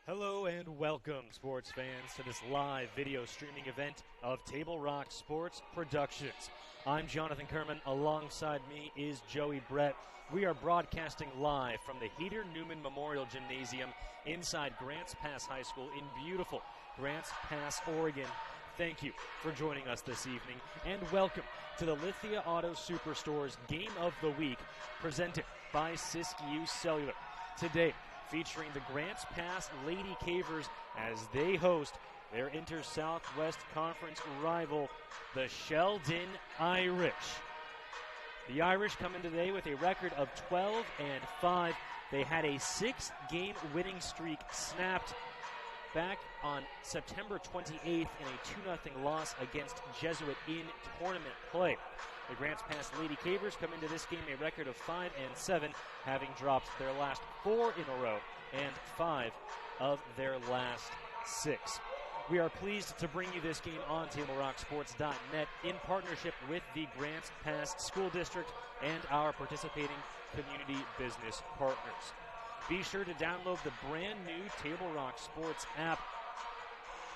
Hello and welcome, sports fans, to this live video streaming event of Table Rock Sports Productions. I'm Jonathan Kerman. Alongside me is Joey Brett. We are broadcasting live from the Heater Newman Memorial Gymnasium inside Grants Pass High School in beautiful Grants Pass, Oregon. Thank you for joining us this evening, and welcome to the Lithia Auto Superstore's Game of the Week, presented by Siskiyou Cellular. Today, featuring the Grants Pass Lady Cavers as they host their Inter-Southwest Conference rival, the Sheldon Irish. The Irish come in today with a record of 12-5. They had a 6-game winning streak snapped back on September 28th in a 2-0 loss against Jesuit in tournament play. The Grants Pass Lady Cavers come into this game a record of 5-7, having dropped their last 4 in a row and 5 of their last 6. We are pleased to bring you this game on TableRockSports.net in partnership with the Grants Pass School District and our participating community business partners. Be sure to download the brand new Table Rock Sports app,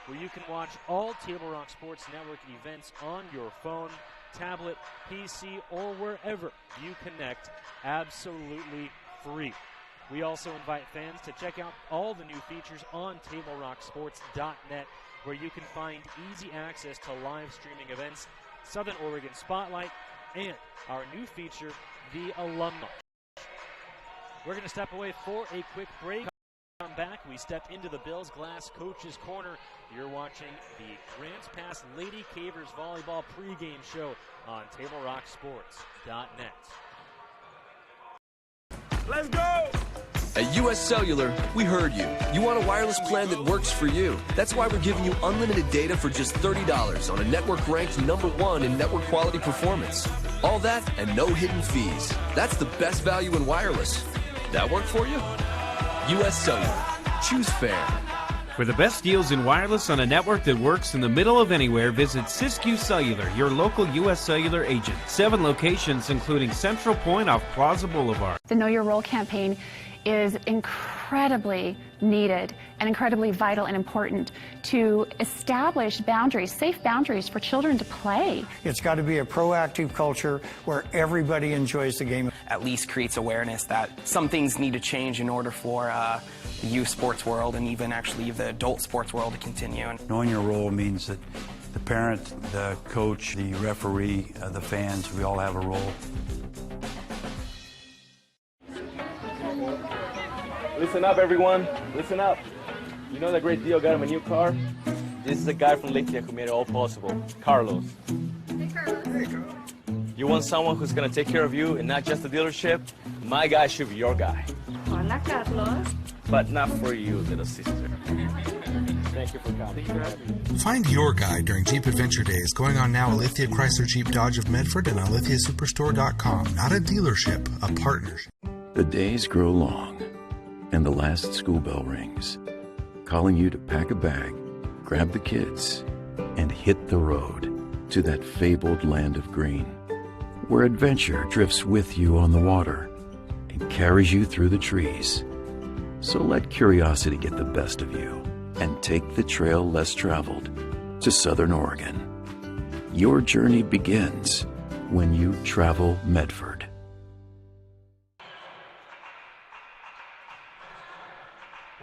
where you can watch all Table Rock Sports Network events on your phone, tablet, PC, or wherever you connect, absolutely free. We also invite fans to check out all the new features on TableRockSports.net, where you can find easy access to live streaming events, Southern Oregon Spotlight, and our new feature, the Alumni. We're going to step away for a quick break. Come back, we step into the Bills Glass Coach's Corner. You're watching the Grants Pass Lady Cavers Volleyball pregame show on TableRockSports.net. Let's go! At US Cellular, we heard you. You want a wireless plan that works for you. That's why we're giving you unlimited data for just $30 on a network ranked #1 in network quality performance. All that and no hidden fees. That's the best value in wireless. That work for you? US Cellular. Choose fair. For the best deals in wireless on a network that works in the middle of anywhere, visit Siskiyou Cellular, your local US Cellular agent. 7 locations, including Central Point off Plaza Boulevard. The Know Your Role campaign is incredibly needed and incredibly vital and important to establish boundaries, safe boundaries for children to play. It's got to be a proactive culture where everybody enjoys the game. At least creates awareness that some things need to change in order for the youth sports world and even actually the adult sports world to continue. Knowing your role means that the parent, the coach, the referee, the fans, we all have a role. Listen up, everyone. Listen up. You know that great deal got him a new car? This is the guy from Lithia who made it all possible, Carlos. Hey, Carlos. Hey, Carlos. You want someone who's going to take care of you and not just the dealership? My guy should be your guy. Hola, Carlos. But not for you, little sister. Thank you for coming. Find your guy during Jeep Adventure Days going on now at Lithia Chrysler Jeep Dodge of Medford and on lithiasuperstore.com. Not a dealership, a partnership. The days grow long, and the last school bell rings, calling you to pack a bag, grab the kids, and hit the road to that fabled land of green, where adventure drifts with you on the water and carries you through the trees. So let curiosity get the best of you and take the trail less traveled to Southern Oregon. Your journey begins when you travel Medford.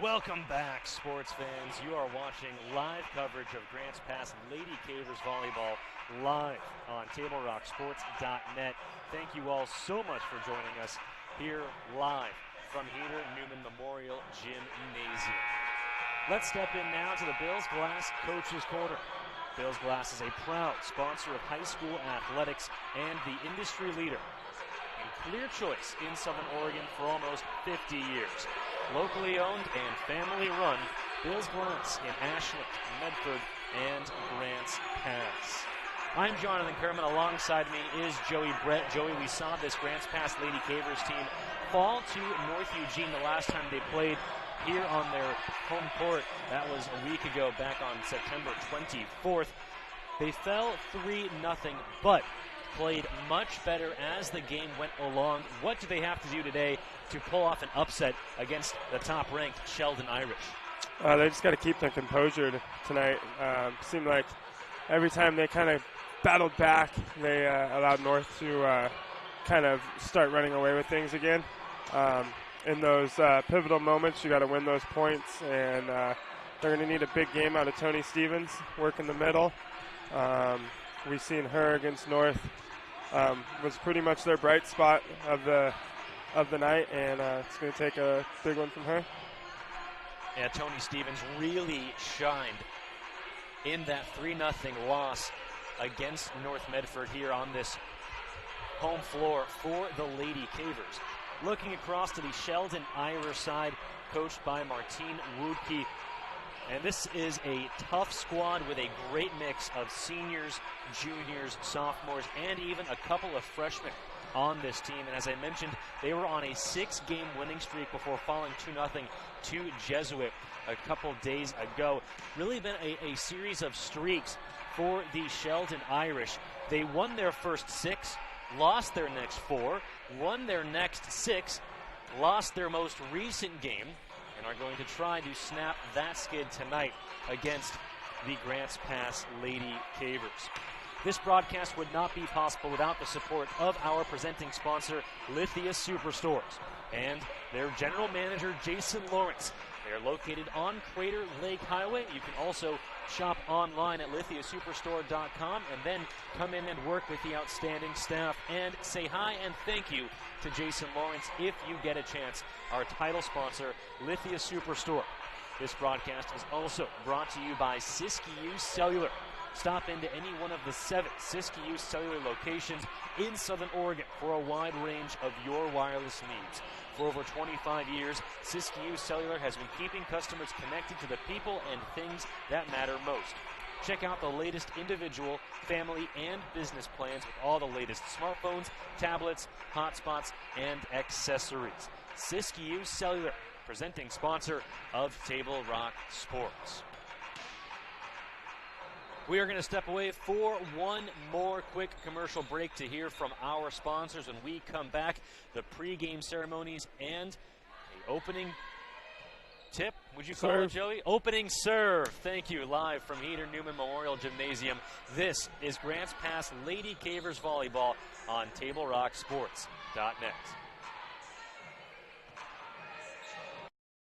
Welcome back, sports fans. You are watching live coverage of Grants Pass Lady Cavers Volleyball live on TableRockSports.net. Thank you all so much for joining us here live from Heater Newman Memorial Gymnasium. Let's step in now to the Bills Glass Coach's Corner. Bills Glass is a proud sponsor of high school athletics and the industry leader in clear choice in Southern Oregon for almost 50 years. Locally owned and family run, Bills Glass in Ashland, Medford, and Grants Pass. I'm Jonathan Kerman. Alongside me is Joey Brett. Joey, we saw this Grants Pass Lady Cavers team fall to North Eugene the last time they played here on their home court. That was a week ago, back on September 24th. They fell 3-0, but played much better as the game went along. What do they have to do today to pull off an upset against the top-ranked Sheldon Irish? They just got to keep their composure tonight. Seemed like every time they kind of battled back, they allowed North to kind of start running away with things again. In those pivotal moments, you got to win those points, and they're going to need a big game out of Tony Stevens, work in the middle. We've seen her against North, was pretty much their bright spot of the night, and it's going to take a big one from her. Yeah, Tony Stevens really shined in that 3-0 loss against North Medford here on this home floor for the Lady Cavers. Looking across to the Sheldon Irish side, coached by Martine Woodke. And this is a tough squad with a great mix of seniors, juniors, sophomores, and even a couple of freshmen on this team. And as I mentioned, they were on a 6-game winning streak before falling 2-0 to Jesuit a couple days ago. Really been a series of streaks for the Sheldon Irish. They won their first 6, lost their next 4, won their next 6, lost their most recent game, and are going to try to snap that skid tonight against the Grants Pass Lady Cavers. This broadcast would not be possible without the support of our presenting sponsor, Lithia Superstores, and their general manager, Jason Lawrence. They are located on Crater Lake Highway. You can also shop online at lithiasuperstore.com and then come in and work with the outstanding staff and say hi and thank you to Jason Lawrence if you get a chance. Our title sponsor, Lithia Superstore. This broadcast is also brought to you by Siskiyou Cellular. Stop into any one of the 7 Siskiyou Cellular locations in Southern Oregon for a wide range of your wireless needs. For over 25 years, Siskiyou Cellular has been keeping customers connected to the people and things that matter most. Check out the latest individual, family, and business plans with all the latest smartphones, tablets, hotspots, and accessories. Siskiyou Cellular, presenting sponsor of Table Rock Sports. We are going to step away for one more quick commercial break to hear from our sponsors. When we come back, the pregame ceremonies and the opening tip, would you call it, Joey? Opening serve. Thank you. Live from Heater Newman Memorial Gymnasium. This is Grants Pass Lady Cavers Volleyball on TableRockSports.net.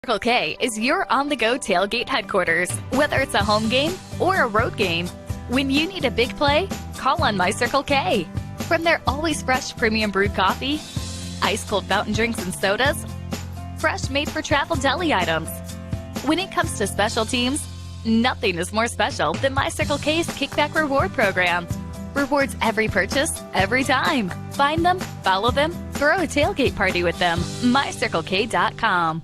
Circle K is your on-the-go tailgate headquarters. Whether it's a home game or a road game, when you need a big play, call on My Circle K. From their always fresh premium brewed coffee, ice-cold fountain drinks and sodas, fresh made-for-travel deli items. When it comes to special teams, nothing is more special than My Circle K's Kickback Reward Program. Rewards every purchase, every time. Find them, follow them, throw a tailgate party with them. MyCircleK.com.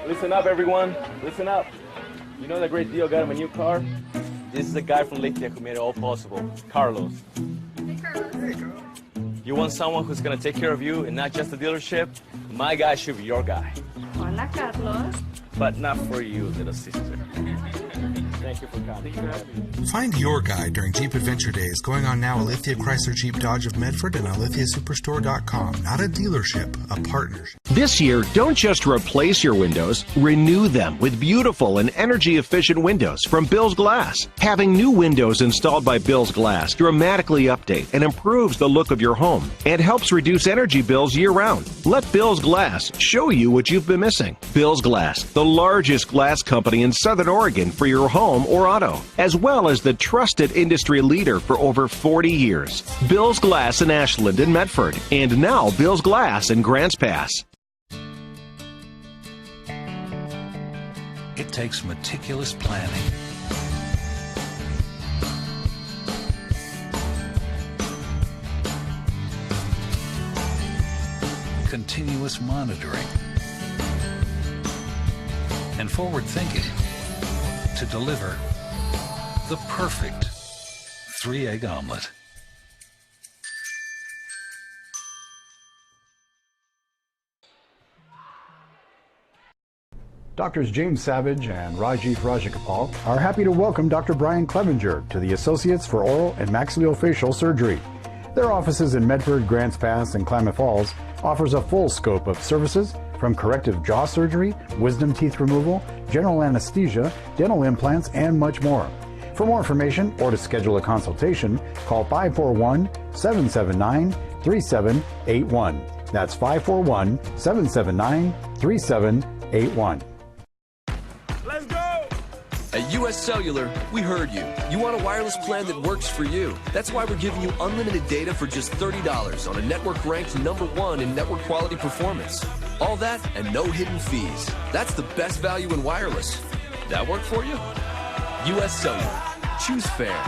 Listen up, everyone. Listen up. You know that great deal got him a new car? This is the guy from Lithia who made it all possible, Carlos. Hey, Carlos. Hey, Carlos. You want someone who's going to take care of you and not just the dealership? My guy should be your guy. Hola, Carlos. But not for you, little sister. Thank you for coming. Find your guide during Jeep Adventure Days going on now at Lithia Chrysler Jeep Dodge of Medford and on lithiasuperstore.com. Not a dealership, a partnership. This year, don't just replace your windows, renew them with beautiful and energy-efficient windows from Bill's Glass. Having new windows installed by Bill's Glass dramatically update and improves the look of your home and helps reduce energy bills year-round. Let Bill's Glass show you what you've been missing. Bill's Glass, the largest glass company in Southern Oregon for your home or auto, as well as the trusted industry leader for over 40 years. Bill's Glass in Ashland and Medford, and now Bill's Glass in Grants Pass. It takes meticulous planning, continuous monitoring, and forward thinking to deliver the perfect 3-egg omelet. Doctors James Savage and Rajiv Rajakapal are happy to welcome Dr. Brian Clevenger to the Associates for Oral and Maxillofacial Surgery. Their offices in Medford, Grants Pass, and Klamath Falls offers a full scope of services from corrective jaw surgery, wisdom teeth removal, general anesthesia, dental implants, and much more. For more information or to schedule a consultation, call 541-779-3781. That's 541-779-3781. Let's go! At US Cellular, we heard you. You want a wireless plan that works for you. That's why we're giving you unlimited data for just $30 on a network ranked #1 in network quality performance. All that and no hidden fees. That's the best value in wireless. That work for you? US Cellular. Choose fair.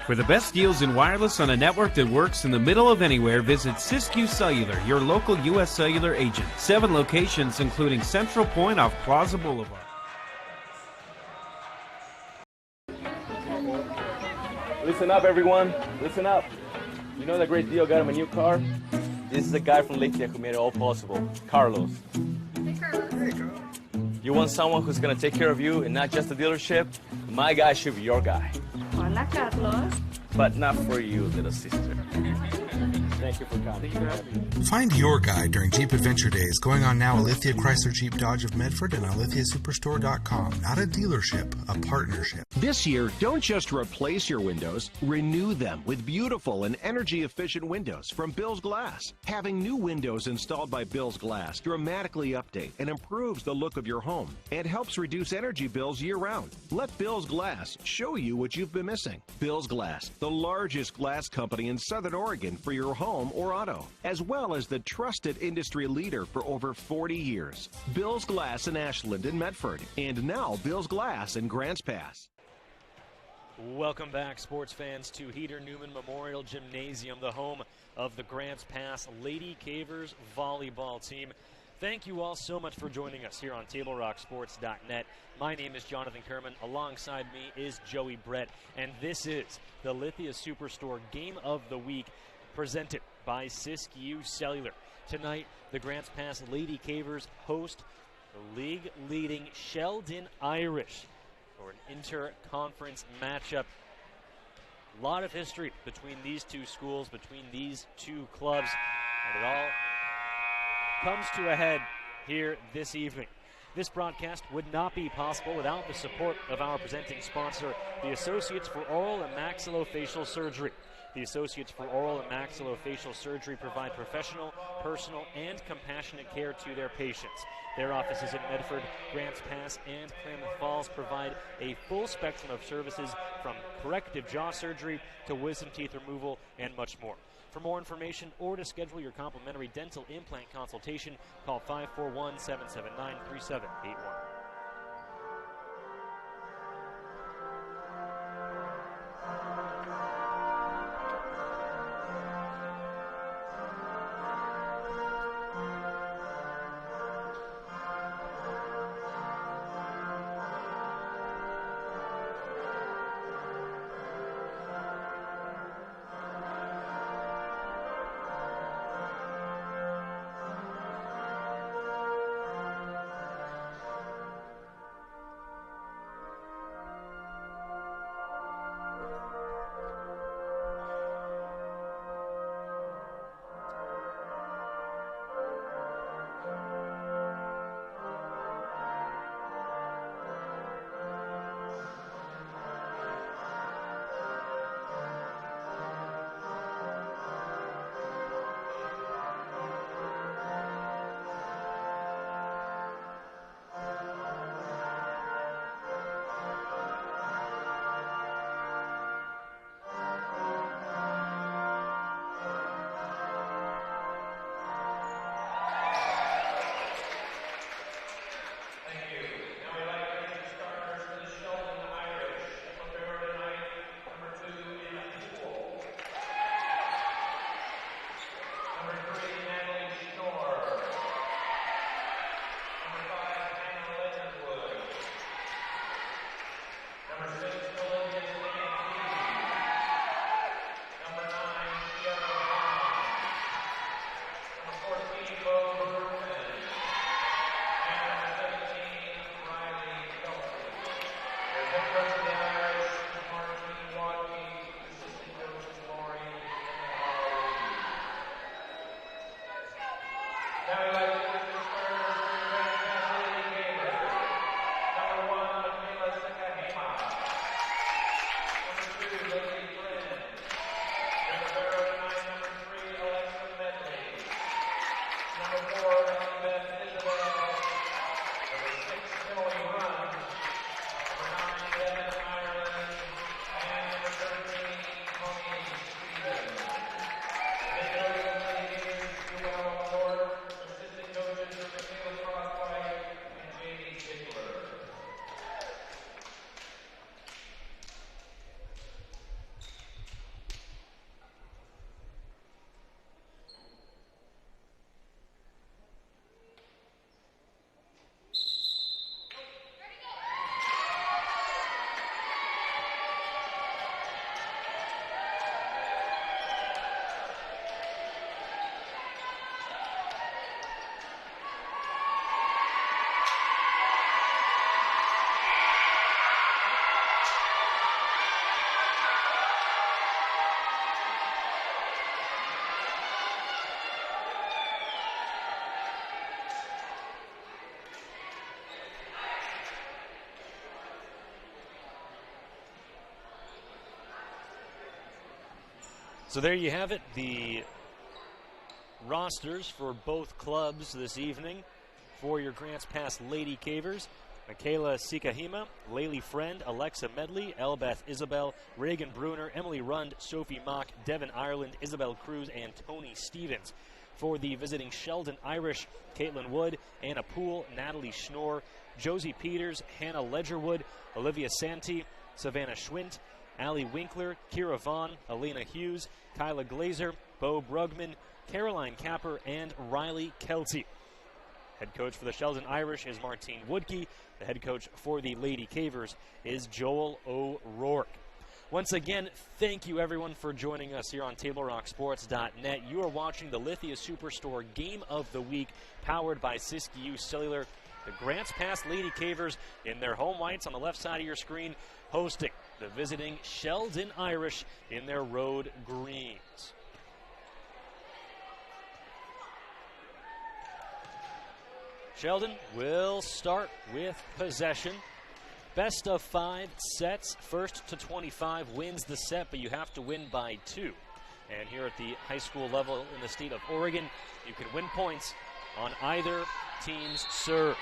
For the best deals in wireless on a network that works in the middle of anywhere, visit Siskiyou Cellular, your local US Cellular agent. 7 locations, including Central Point off Plaza Boulevard. Listen up, everyone. Listen up. You know that great deal got him a new car? This is the guy from Lithia who made it all possible, Carlos. Hey, Carlos. Hey, Carlos. You want someone who's going to take care of you and not just the dealership? My guy should be your guy. Hola, Carlos. But not for you, little sister. Thank you for coming. Find your guide during Jeep Adventure Days going on now at Lithia Chrysler Jeep Dodge of Medford and on lithiasuperstore.com. Not a dealership, a partnership. This year, don't just replace your windows, renew them with beautiful and energy-efficient windows from Bill's Glass. Having new windows installed by Bill's Glass dramatically update and improves the look of your home and helps reduce energy bills year-round. Let Bill's Glass show you what you've been missing. Bill's Glass, the largest glass company in Southern Oregon for your home or auto, as well as the trusted industry leader for over 40 years. Bill's Glass in Ashland and Medford, and now Bill's Glass in Grants Pass. Welcome back, sports fans, to Heater Newman Memorial Gymnasium, the home of the Grants Pass Lady Cavers volleyball team. Thank you all so much for joining us here on TableRockSports.net. My name is Jonathan Kerman. Alongside me is Joey Brett, and this is the Lithia Superstore Game of the Week, presented by Siskiyou Cellular. Tonight, the Grants Pass Lady Cavers host the league-leading Sheldon Irish for an inter-conference matchup. A lot of history between these two schools, between these two clubs, and it all comes to a head here this evening. This broadcast would not be possible without the support of our presenting sponsor, the Associates for Oral and Maxillofacial Surgery. The Associates for Oral and Maxillofacial Surgery provide professional, personal, and compassionate care to their patients. Their offices in Medford, Grants Pass, and Klamath Falls provide a full spectrum of services from corrective jaw surgery to wisdom teeth removal and much more. For more information or to schedule your complimentary dental implant consultation, call 541-779-3781. So there you have it, the rosters for both clubs this evening. For your Grants Pass Lady Cavers, Michaela Sikahima, Laylee Friend, Alexa Medley, Elbeth Isabel, Reagan Bruner, Emily Rund, Sophie Mock, Devin Ireland, Isabel Cruz, and Tony Stevens. For the visiting Sheldon Irish, Caitlin Wood, Anna Poole, Natalie Schnorr, Josie Peters, Hannah Ledgerwood, Olivia Santee, Savannah Schwint, Allie Winkler, Kira Vaughn, Elena Hughes, Kyla Glazer, Bo Brugman, Caroline Capper, and Riley Kelty. Head coach for the Sheldon Irish is Martine Woodkey. The head coach for the Lady Cavers is Joel O'Rourke. Once again, thank you everyone for joining us here on TableRockSports.net. You are watching the Lithia Superstore Game of the Week, powered by Siskiyou Cellular. The Grants Pass Lady Cavers in their home whites on the left side of your screen, hosting the visiting Sheldon Irish in their road greens. Sheldon will start with possession. Best of 5 sets. First to 25 wins the set, but you have to win by 2. And here at the high school level in the state of Oregon, you can win points on either team's serve.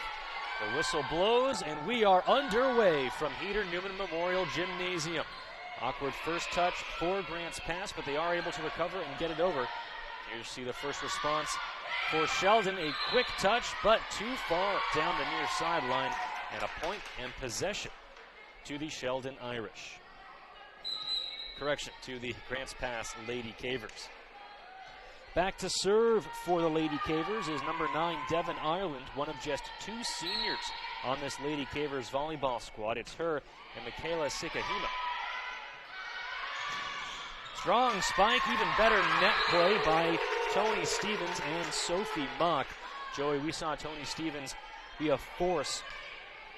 The whistle blows, and we are underway from Heater Newman Memorial Gymnasium. Awkward first touch for Grants Pass, but they are able to recover and get it over. Here you see the first response for Sheldon. A quick touch, but too far down the near sideline. And a point and possession to the Sheldon Irish. Correction, to the Grants Pass Lady Cavers. Back to serve for the Lady Cavers is number 9, Devin Ireland, one of just 2 seniors on this Lady Cavers volleyball squad. It's her and Michaela Sikahima. Strong spike, even better net play by Tony Stevens and Sophie Mock. Joey, we saw Tony Stevens be a force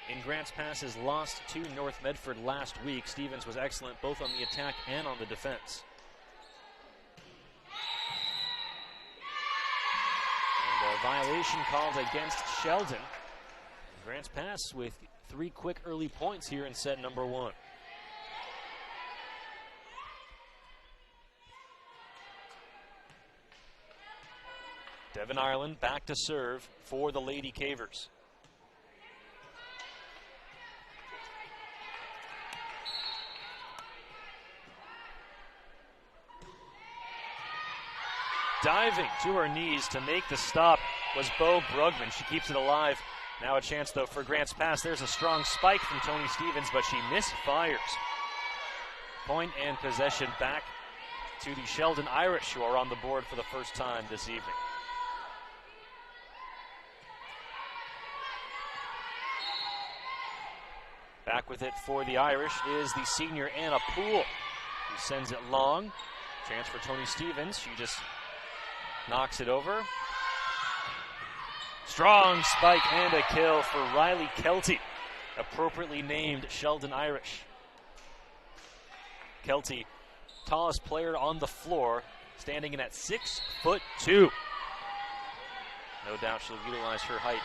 in Grants Pass's loss to North Medford last week. Stevens was excellent both on the attack and on the defense. And a violation called against Sheldon. Grants Pass with 3 quick early points here in set number 1. Devin Ireland back to serve for the Lady Cavers. Diving to her knees to make the stop was Bo Brugman. She keeps it alive. Now a chance, though, for Grants Pass. There's a strong spike from Tony Stevens, but she misfires. Point and possession back to the Sheldon Irish, who are on the board for the first time this evening. Back with it for the Irish is the senior Anna Poole, who sends it long. Chance for Tony Stevens. She just knocks it over. Strong spike and a kill for Riley Kelty, appropriately named Sheldon Irish. Kelty, tallest player on the floor, standing in at 6'2". No doubt she'll utilize her height.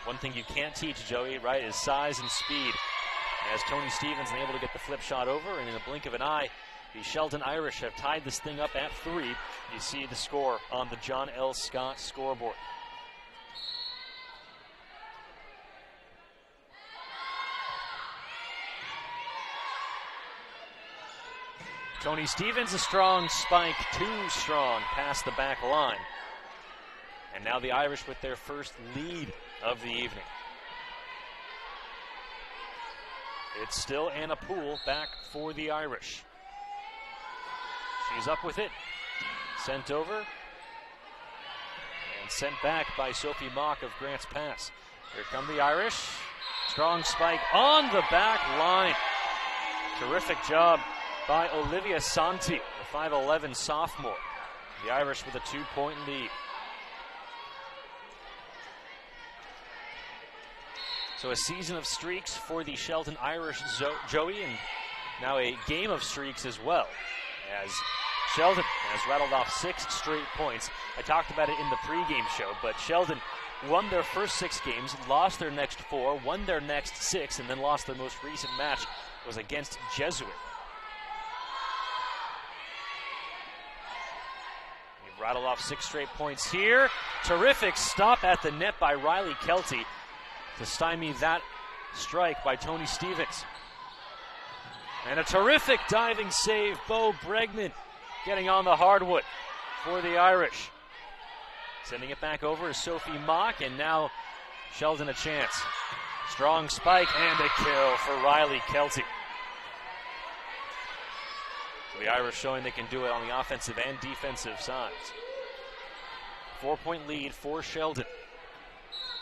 One thing you can't teach, Joey, right, is size and speed. As Tony Stevens is able to get the flip shot over, and in a blink of an eye, the Sheldon Irish have tied this thing up at 3. You see the score on the John L. Scott scoreboard. Tony Stevens, a strong spike, too strong past the back line. And now the Irish with their first lead of the evening. It's still Anna Poole back for the Irish. She's up with it. Sent over. And sent back by Sophie Mock of Grants Pass. Here come the Irish. Strong spike on the back line. Terrific job by Olivia Santee, the 5'11" sophomore. The Irish with a 2-point lead. So a season of streaks for the Sheldon Irish, Joey, and now a game of streaks as well, as Sheldon has rattled off 6 straight points. I talked about it in the pregame show, but Sheldon won their first 6 games, lost their next 4, won their next 6, and then lost their most recent match. It was against Jesuit. Rattle off 6 straight points here. Terrific stop at the net by Riley Kelty to stymie that strike by Tony Stevens. And a terrific diving save, Bo Bregman getting on the hardwood for the Irish. Sending it back over is Sophie Mock, and now Sheldon a chance. Strong spike and a kill for Riley Kelty. So the Irish showing they can do it on the offensive and defensive sides. 4-point lead for Sheldon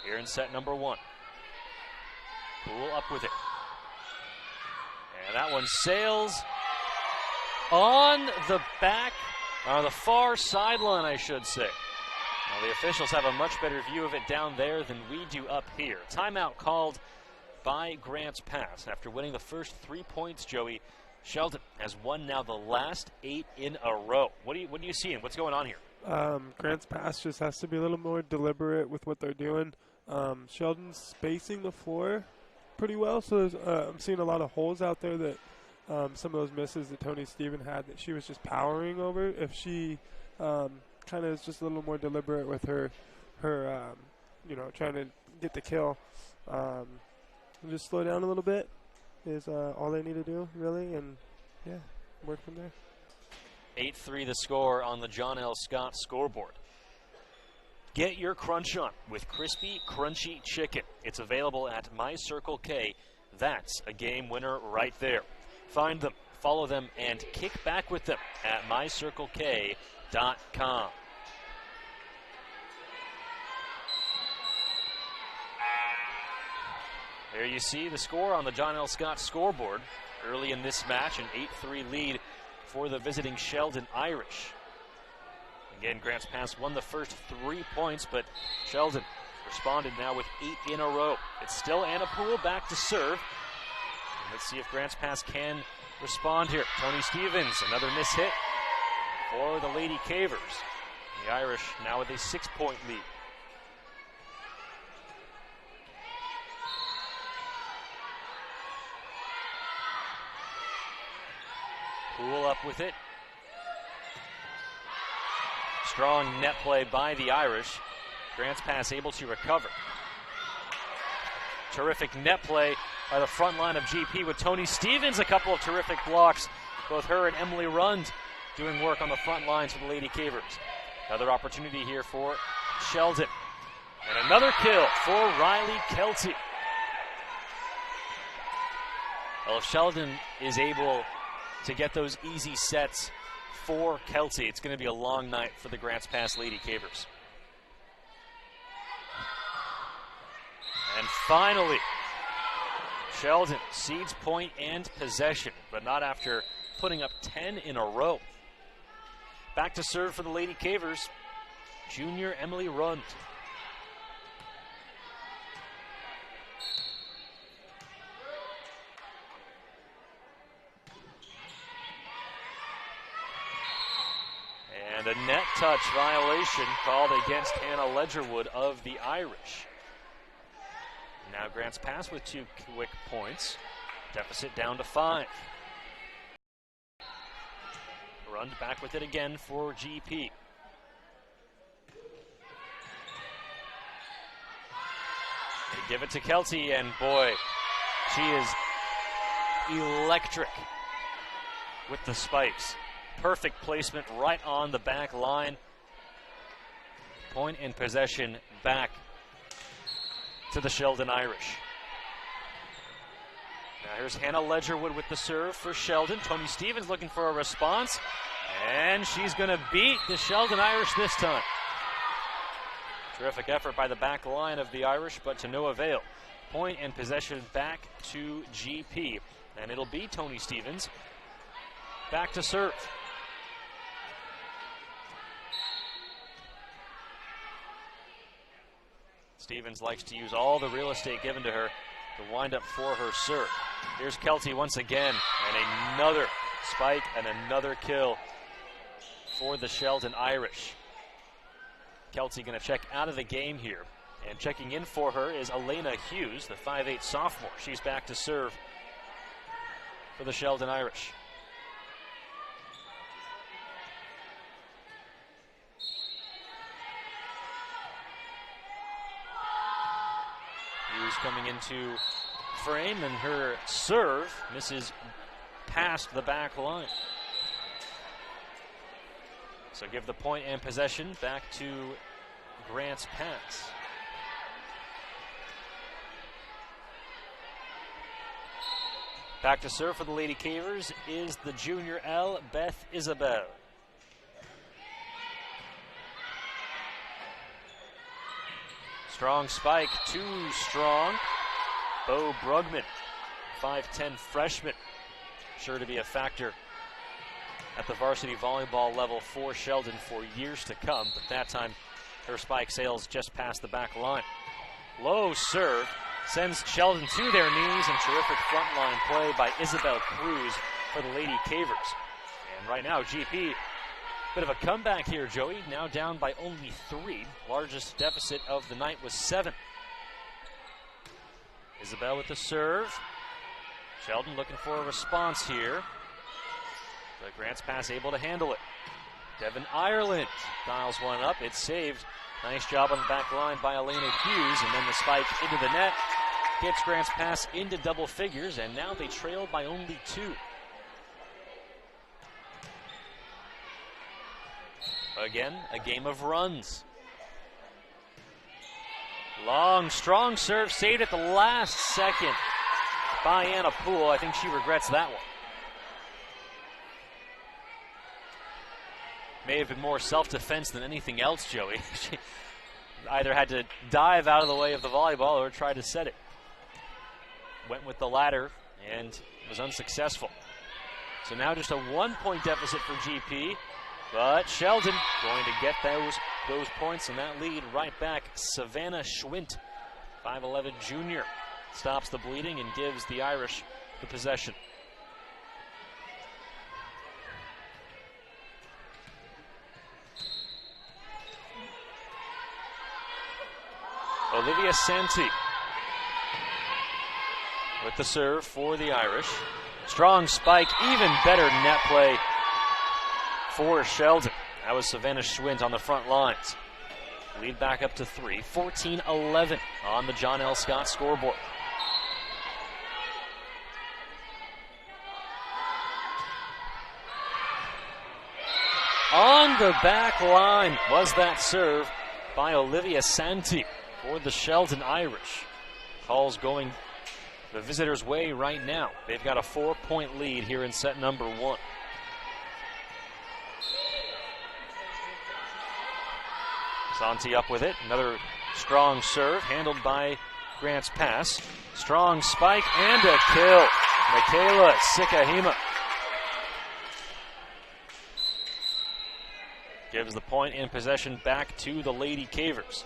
here in set number 1. Poole up with it. And that one sails on the back, the far sideline, I should say. Now the officials have a much better view of it down there than we do up here. Timeout called by Grants Pass. After winning the first 3 points, Joey, Sheldon has won now the last 8 in a row. What do you see, and what's going on here? Grants Pass just has to be a little more deliberate with what they're doing. Sheldon's spacing the floor pretty well, so I'm seeing a lot of holes out there that some of those misses that Tony Stevens had that she was just powering over. If she kind of is just a little more deliberate with her trying to get the kill, just slow down a little bit is all they need to do, really, and work from there. 8-3 the score on the John L. Scott scoreboard. Get your crunch on with crispy, crunchy chicken. It's available at My Circle K. That's a game winner right there. Find them, follow them, and kick back with them at mycirclek.com. There you see the score on the John L. Scott scoreboard early in this match, an 8-3 lead for the visiting Sheldon Irish. Again, Grants Pass won the first 3 points, but Sheldon responded now with 8 in a row. It's still Anna Poole back to serve. And let's see if Grants Pass can respond here. Tony Stevens, another miss hit for the Lady Cavers. The Irish now with a 6-point lead. Poole up with it. Strong net play by the Irish. Grants Pass able to recover. Terrific net play by the front line of GP with Tony Stevens. A couple of terrific blocks. Both her and Emily Rund doing work on the front lines for the Lady Cavers. Another opportunity here for Sheldon. And another kill for Riley Kelty. Well, if Sheldon is able to get those easy sets for Kelty, it's going to be a long night for the Grants Pass Lady Cavers. And finally, Sheldon cedes point and possession, but not after putting up 10 in a row. Back to serve for the Lady Cavers, junior Emily Rund. And a net touch violation called against Hannah Ledgerwood of the Irish. Now Grants Pass with 2 quick points. Deficit down to 5. Run back with it again for GP. They give it to Kelty, and boy, she is electric with the spikes. Perfect placement right on the back line. Point and possession back to the Sheldon Irish. Now here's Hannah Ledgerwood with the serve for Sheldon. Tony Stevens looking for a response, and she's going to beat the Sheldon Irish this time. Terrific effort by the back line of the Irish, but to no avail. Point and possession back to GP, and it'll be Tony Stevens back to serve. Stevens likes to use all the real estate given to her to wind up for her serve. Here's Kelty once again, and another spike and another kill for the Sheldon Irish. Kelty going to check out of the game here, and checking in for her is Elena Hughes, the 5'8" sophomore. She's back to serve for the Sheldon Irish. Cruz coming into frame, and her serve misses past the back line. So give the point and possession back to Grants Pass. Back to serve for the Lady Cavers is the junior L, Beth Isabel. Strong spike, too strong. Bo Brugman, 5'10" freshman, sure to be a factor at the varsity volleyball level for Sheldon for years to come, but that time her spike sails just past the back line. Low serve sends Sheldon to their knees, and terrific frontline play by Isabel Cruz for the Lady Cavers. And right now, GP, bit of a comeback here, Joey, now down by only 3. Largest deficit of the night was 7. Isabel with the serve. Sheldon looking for a response here. But Grants Pass able to handle it. Devin Ireland dials one up. It's saved. Nice job on the back line by Elena Hughes. And then the spike into the net. Gets Grants Pass into double figures. And now they trail by only 2. Again, a game of runs. Long, strong serve, saved at the last second by Anna Poole. I think she regrets that one. May have been more self-defense than anything else, Joey. She either had to dive out of the way of the volleyball or try to set it. Went with the latter and was unsuccessful. So now just a 1-point deficit for GP. But Sheldon going to get those points and that lead right back. Savannah Schwint, 5'11" junior, stops the bleeding and gives the Irish the possession. Olivia Santi with the serve for the Irish. Strong spike, even better net play for Sheldon. That was Savannah Schwint on the front lines. Lead back up to 3, 14-11 on the John L. Scott scoreboard. On the back line was that serve by Olivia Santi for the Sheldon Irish. Calls going the visitors' way right now. They've got a 4-point lead here in set number 1. Santi up with it. Another strong serve handled by Grants Pass. Strong spike and a kill. Michaela Sikahima gives the point and possession back to the Lady Cavers.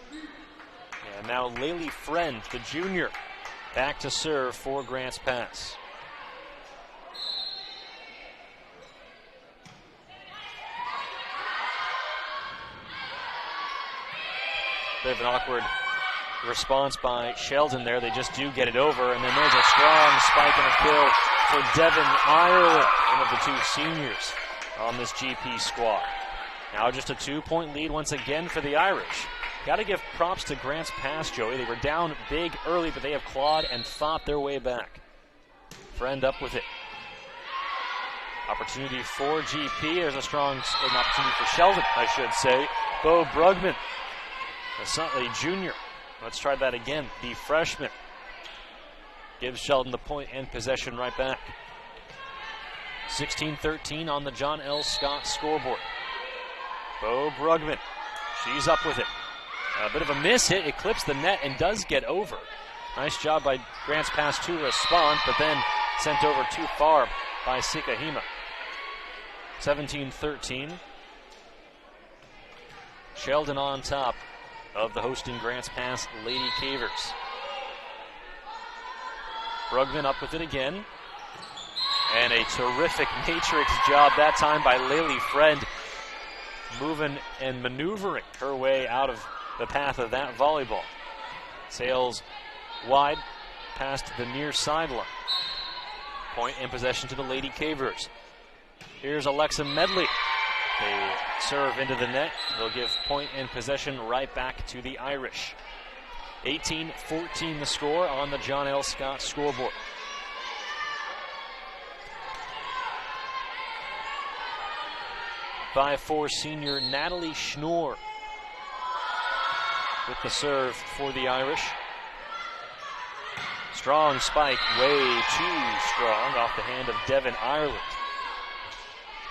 And now Laylee Friend, the junior, back to serve for Grants Pass. Bit of an awkward response by Sheldon there. They just do get it over, and then there's a strong spike and a kill for Devin Ireland, one of the 2 seniors on this GP squad. Now just a 2-point lead once again for the Irish. Got to give props to Grants Pass, Joey. They were down big early, but they have clawed and fought their way back. Friend up with it. Opportunity for GP. There's an opportunity for Sheldon, I should say. Bo Brugman, a junior. Let's try that again. The freshman gives Sheldon the point and possession right back. 16-13 on the John L. Scott scoreboard. Bo Brugman, she's up with it. A bit of a miss hit. It clips the net and does get over. Nice job by Grants Pass to respond, but then sent over too far by Sikahima. 17-13. Sheldon on top of the hosting Grants Pass Lady Cavers. Brugman up with it again. And a terrific matrix job that time by Laylee Friend, moving and maneuvering her way out of the path of that volleyball. Sails wide past the near sideline. Point and possession to the Lady Cavers. Here's Alexa Medley. They serve into the net. They'll give point and possession right back to the Irish. 18-14 the score on the John L. Scott scoreboard. By 4 senior Natalie Schnorr with the serve for the Irish. Strong spike, way too strong, off the hand of Devin Ireland.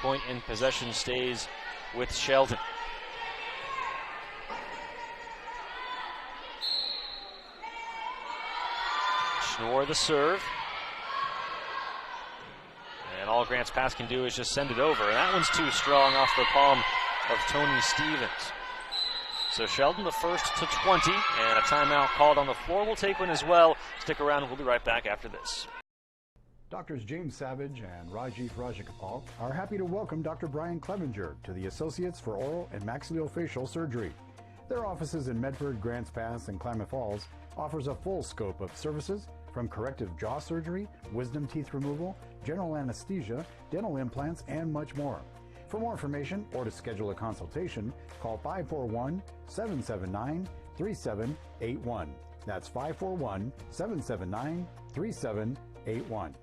Point and possession stays with Sheldon. Schnorr the serve. And all Grants Pass can do is just send it over. And that one's too strong off the palm of Tony Stevens. So Sheldon, the first to 20, and a timeout called on the floor. We'll take one as well. Stick around, we'll be right back after this. Doctors James Savage and Rajiv Rajagopal are happy to welcome Dr. Brian Clevenger to the Associates for Oral and Maxillofacial Surgery. Their offices in Medford, Grants Pass, and Klamath Falls offers a full scope of services from corrective jaw surgery, wisdom teeth removal, general anesthesia, dental implants, and much more. For more information or to schedule a consultation, call 541-779-3781. That's 541-779-3781.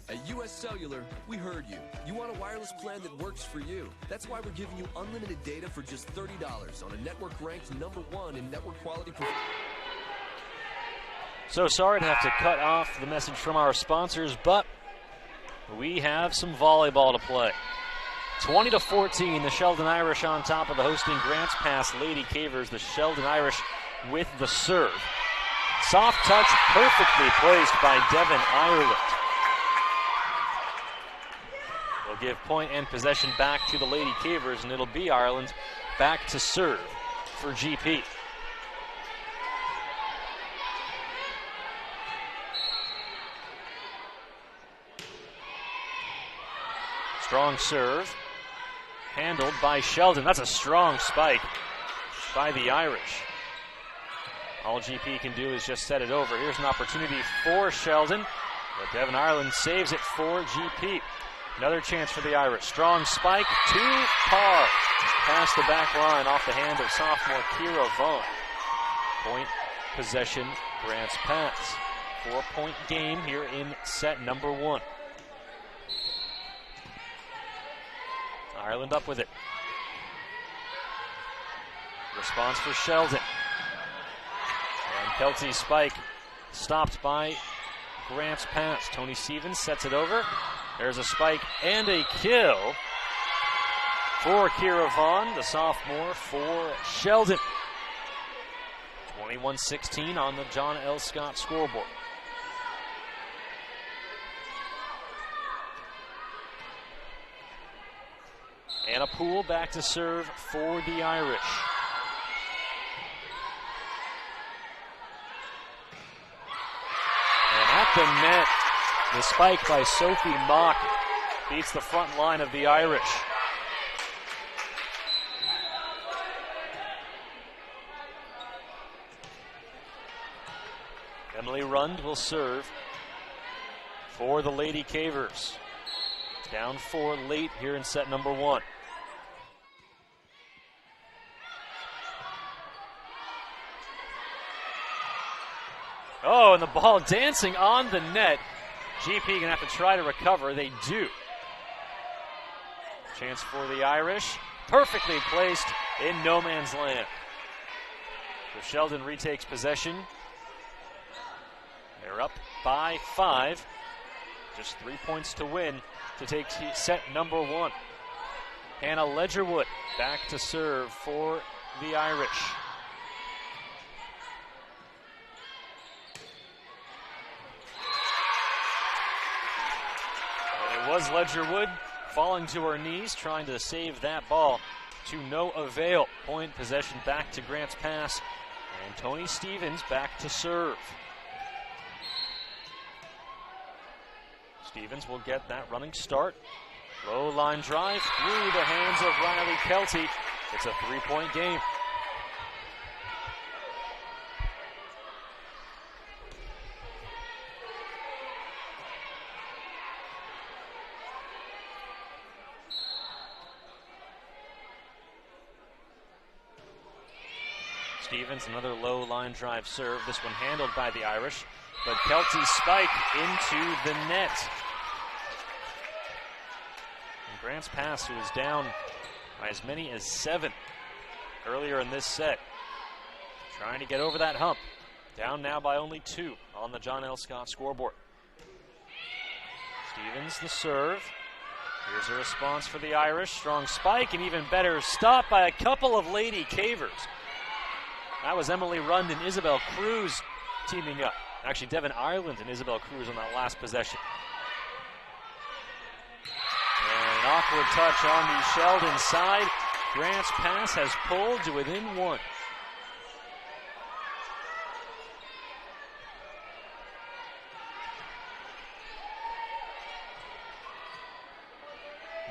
At US Cellular, we heard you. You want a wireless plan that works for you. That's why we're giving you unlimited data for just $30 on a network ranked #1 in network quality performance. So sorry to have to cut off the message from our sponsors, but we have some volleyball to play. 20-14, the Sheldon Irish on top of the hosting Grants Pass Lady Cavers. The Sheldon Irish with the serve. Soft touch, perfectly placed by Devin Ireland. They'll give point and possession back to the Lady Cavers, and it'll be Ireland back to serve for GP. Strong serve, handled by Sheldon. That's a strong spike by the Irish. All GP can do is just set it over. Here's an opportunity for Sheldon, but Devin Ireland saves it for GP. Another chance for the Irish. Strong spike, too far. Past the back line off the hand of sophomore Kira Vaughn. Point possession, Grants Pass. 4-point game here in set number 1. Ireland up with it. Response for Sheldon. And Kelty's spike stopped by Grants Pass. Tony Stevens sets it over. There's a spike and a kill for Kira Vaughn, the sophomore for Sheldon. 21-16 on the John L. Scott scoreboard. And a Poole back to serve for the Irish. And at the net, the spike by Sophie Mock beats the front line of the Irish. Emily Rund will serve for the Lady Cavers. Down 4 late here in set number 1. Oh, and the ball dancing on the net. GP gonna have to try to recover. They do. Chance for the Irish. Perfectly placed in no man's land. So Sheldon retakes possession. They're up by 5. Just 3 points to win to take set number 1. Hannah Ledgerwood back to serve for the Irish. It was Ledgerwood falling to her knees, trying to save that ball to no avail. Point possession back to Grants Pass, and Tony Stevens back to serve. Stevens will get that running start. Low line drive through the hands of Riley Kelty. It's a 3-point game. Stevens, another low line drive serve. This one handled by the Irish, but Kelty's spike into the net. And Grants Pass, who was down by as many as 7 earlier in this set, trying to get over that hump. Down now by only 2 on the John L. Scott scoreboard. Stevens, the serve. Here's a response for the Irish. Strong spike, and even better stop by a couple of Lady Cavers. That was Emily Rund and Isabel Cruz teaming up. Actually, Devin Ireland and Isabel Cruz on that last possession. And an awkward touch on the Sheldon side. Grants Pass has pulled to within 1.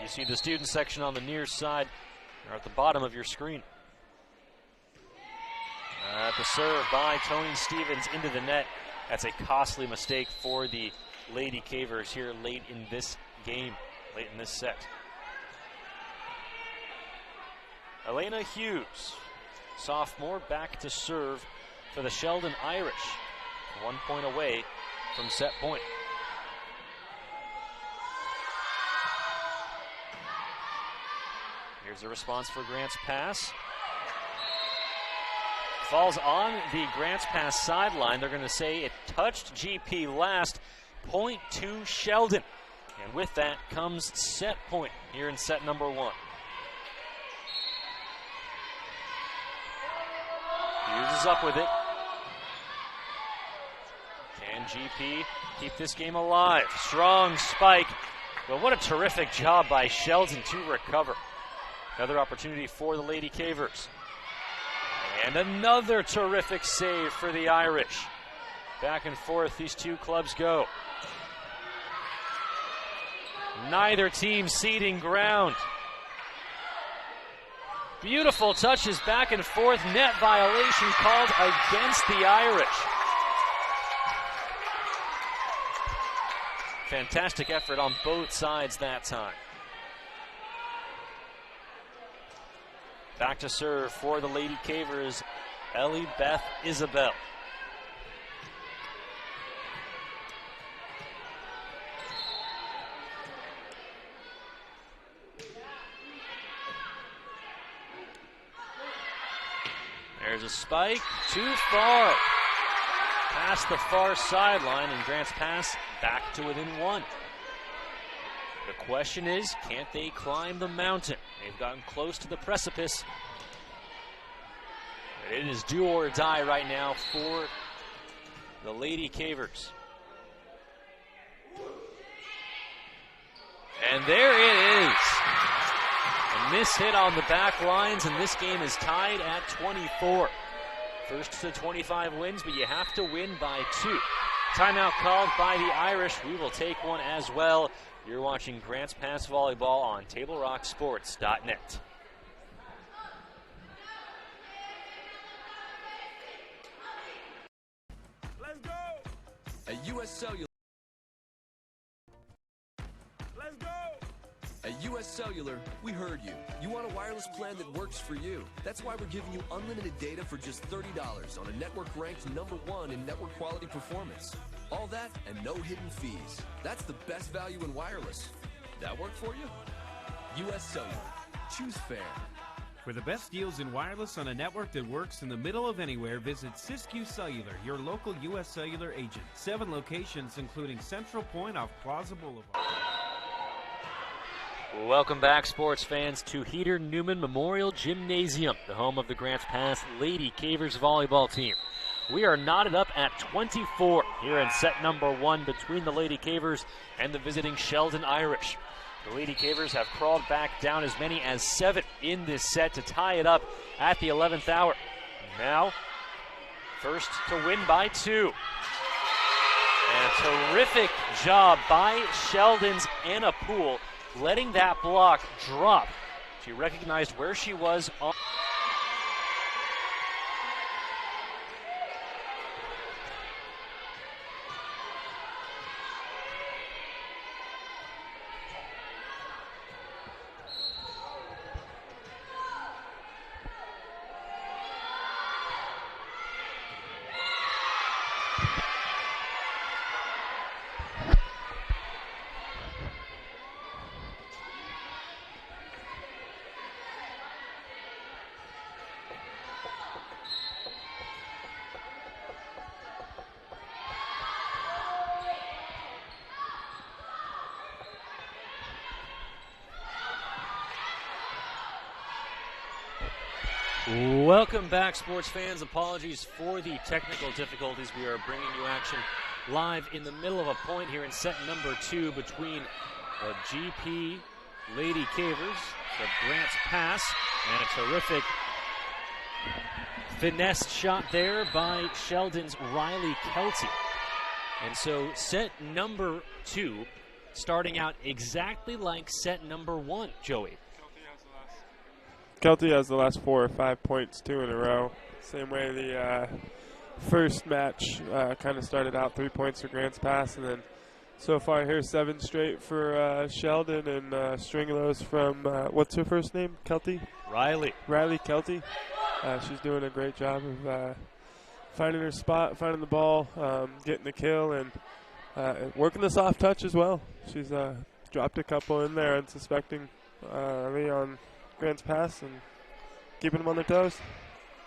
You see the student section on the near side, or at the bottom of your screen. The serve by Tony Stevens into the net. That's a costly mistake for the Lady Cavers here late in this game, late in this set. Elena Hughes, sophomore, back to serve for the Sheldon Irish. 1 point away from set point. Here's a response for Grants Pass. Falls on the Grants Pass sideline. They're going to say it touched GP last. Point to Sheldon. And with that comes set point here in set number 1. Hughes is up with it. Can GP keep this game alive? Strong spike. Well, what a terrific job by Sheldon to recover. Another opportunity for the Lady Cavers. And another terrific save for the Irish. Back and forth these two clubs go. Neither team ceding ground. Beautiful touches back and forth. Net violation called against the Irish. Fantastic effort on both sides that time. Back to serve for the Lady Cavers, Ellie Beth Isabel. There's a spike, too far. Past the far sideline, and Grants Pass back to within 1. The question is, can't they climb the mountain? They've gotten close to the precipice. But it is do or die right now for the Lady Cavers. And there it is. A miss hit on the back lines, and this game is tied at 24. First to 25 wins, but you have to win by 2. Timeout called by the Irish. We will take one as well. You're watching Grants Pass Volleyball on TableRockSports.net. Let's go! At U.S. Cellular. Let's go! At U.S. Cellular, we heard you. You want a wireless plan that works for you. That's why we're giving you unlimited data for just $30 on a network ranked #1 in network quality performance. All that and no hidden fees. That's the best value in wireless. That work for you? U.S. Cellular. Choose fair. For the best deals in wireless on a network that works in the middle of anywhere, visit Siskiyou Cellular, your local U.S. Cellular agent. 7 locations, including Central Point off Plaza Boulevard. Welcome back, sports fans, to Heater Newman Memorial Gymnasium, the home of the Grants Pass Lady Cavers volleyball team. We are knotted up at 24 here in set number 1 between the Lady Cavers and the visiting Sheldon Irish. The Lady Cavers have crawled back down as many as 7 in this set to tie it up at the 11th hour. Now, first to win by 2. And a terrific job by Sheldon's Anna Poole, letting that block drop. She recognized where she was on. Welcome back, sports fans. Apologies for the technical difficulties. We are bringing you action live in the middle of a point here in set number 2 between the GP Lady Cavers, the Grants Pass, and a terrific finesse shot there by Sheldon's Riley Kelty. And so set number 2 starting out exactly like set number 1, Joey. Kelty has the last 4 or 5 points, 2 in a row. Same way the first match kind of started out 3 points for Grants Pass, and then so far here's 7 straight for Sheldon, and string of those from, what's her first name, Kelty? Riley Kelty. She's doing a great job of finding her spot, finding the ball, getting the kill, and working the soft touch as well. She's dropped a couple in there, unsuspecting on Grants Pass, and keeping them on their toes.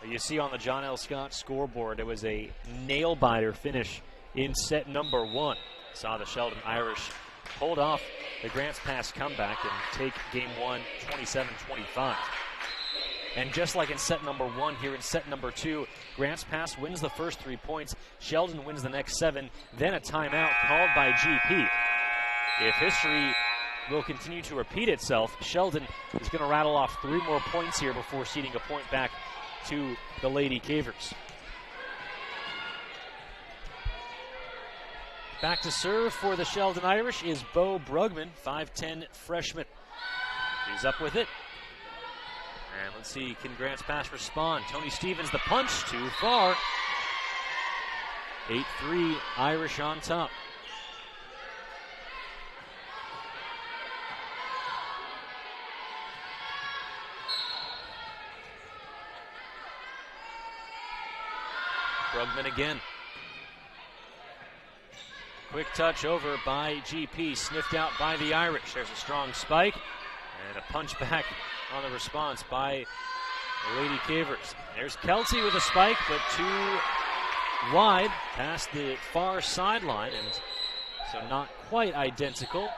You see on the John L. Scott scoreboard, it was a nail-biter finish in set number 1. Saw the Sheldon Irish hold off the Grants Pass comeback and take game 1 27-25. And just like in set number 1, here in set number 2, Grants Pass wins the first 3 points. Sheldon wins the next 7, then a timeout called by GP. If history will continue to repeat itself, Sheldon is going to rattle off 3 more points here before ceding a point back to the Lady Cavers. Back to serve for the Sheldon Irish is Bo Brugman, 5'10 freshman. He's up with it. And let's see, can Grants Pass respond? Tony Stevens, the punch, too far. 8-3, Irish on top. Brugman again. Quick touch over by GP, sniffed out by the Irish. There's a strong spike and a punch back on the response by the Lady Cavers. There's Kelty with a spike, but too wide past the far sideline, and so not quite identical.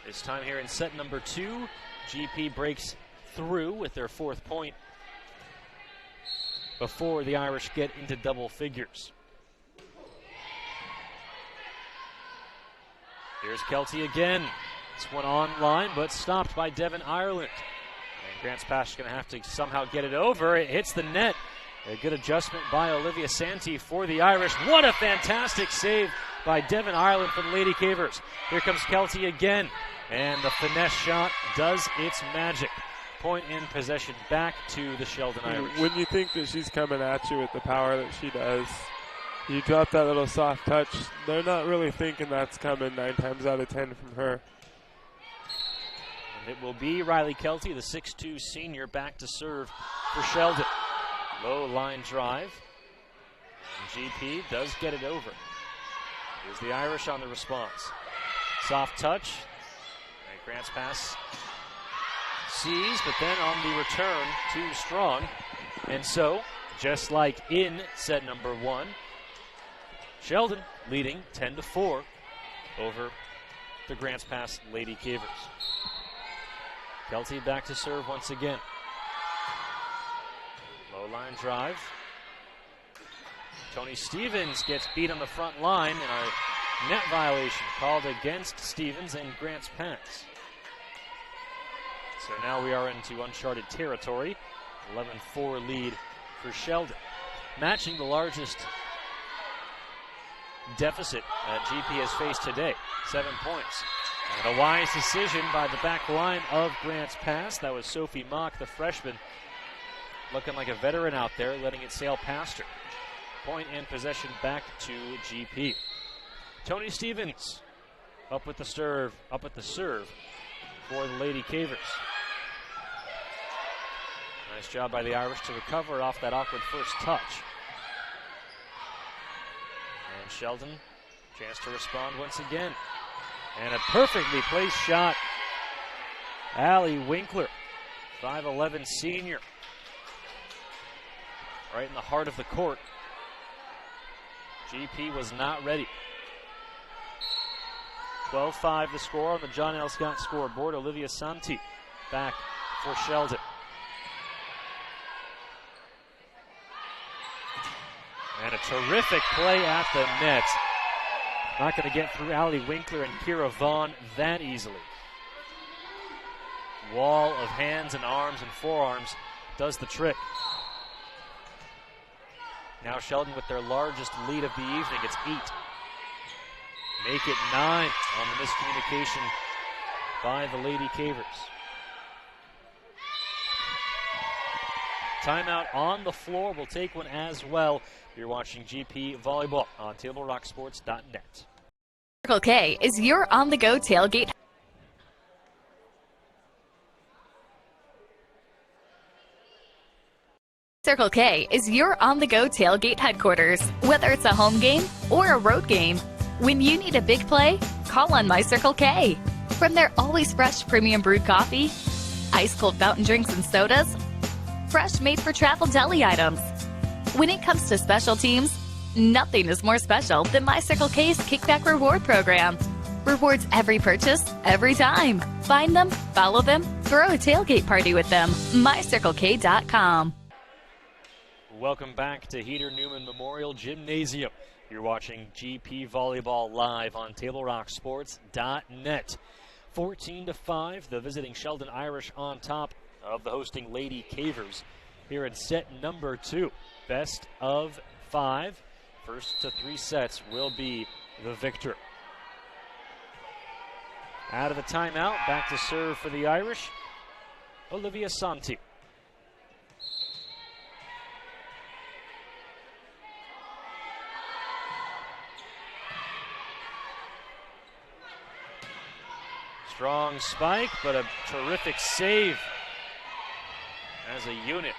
This time here in set number 2, GP breaks through with their 4th point before the Irish get into double figures. Here's Kelty again. This one online, but stopped by Devin Ireland. And Grants Pass is going to have to somehow get it over. It hits the net. A good adjustment by Olivia Santee for the Irish. What a fantastic save by Devin Ireland from Lady Cavers. Here comes Kelty again, and the finesse shot does its magic. Point in possession back to the Sheldon Irish. When you think that she's coming at you with the power that she does, you drop that little soft touch. They're not really thinking that's coming 9 times out of 10 from her. And it will be Riley Kelty, the 6'2 senior, back to serve for Sheldon. Low line drive. And GP does get it over. Here's the Irish on the response. Soft touch. And Grants Pass sees, but then on the return, too strong. And so, just like in set number 1, Sheldon leading 10-4 over the Grants Pass Lady Cavers. Kelty back to serve once again. Low line drive. Tony Stevens gets beat on the front line, and a net violation called against Stevens and Grants Pass. So now we are into uncharted territory. 11-4 lead for Sheldon. Matching the largest deficit GP has faced today, 7 points. And a wise decision by the back line of Grants Pass. That was Sophie Mock, the freshman, looking like a veteran out there, letting it sail past her. Point and possession back to GP. Tony Stevens up at the serve for the Lady Cavers. Nice job by the Irish to recover off that awkward first touch. And Sheldon, chance to respond once again. And a perfectly placed shot. Allie Winkler, 5'11 senior. Right in the heart of the court. GP was not ready. 12-5 the score on the John L. Scott scoreboard. Olivia Santee back for Sheldon. And a terrific play at the net. Not going to get through Allie Winkler and Kira Vaughn that easily. Wall of hands and arms and forearms does the trick. Now Sheldon with their largest lead of the evening. It's 8. Make it 9 on the miscommunication by the Lady Cavers. Timeout on the floor. We'll take one as well. You're watching GP Volleyball on TableRockSports.net. Circle K is your on-the-go tailgate. Circle K is your on-the-go tailgate headquarters. Whether it's a home game or a road game, when you need a big play, call on My Circle K. From their always fresh premium brewed coffee, ice-cold fountain drinks and sodas, fresh made-for-travel deli items. When it comes to special teams, nothing is more special than My Circle K's Kickback Reward Program. Rewards every purchase, every time. Find them, follow them, throw a tailgate party with them. MyCircleK.com. Welcome back to Heater Newman Memorial Gymnasium. You're watching GP Volleyball live on TableRockSports.net. 14-5, the visiting Sheldon Irish on top of the hosting Lady Cavers here in set number 2. Best of 5. First to 3 sets will be the victor. Out of the timeout, back to serve for the Irish, Olivia Santi. Strong spike, but a terrific save as a unit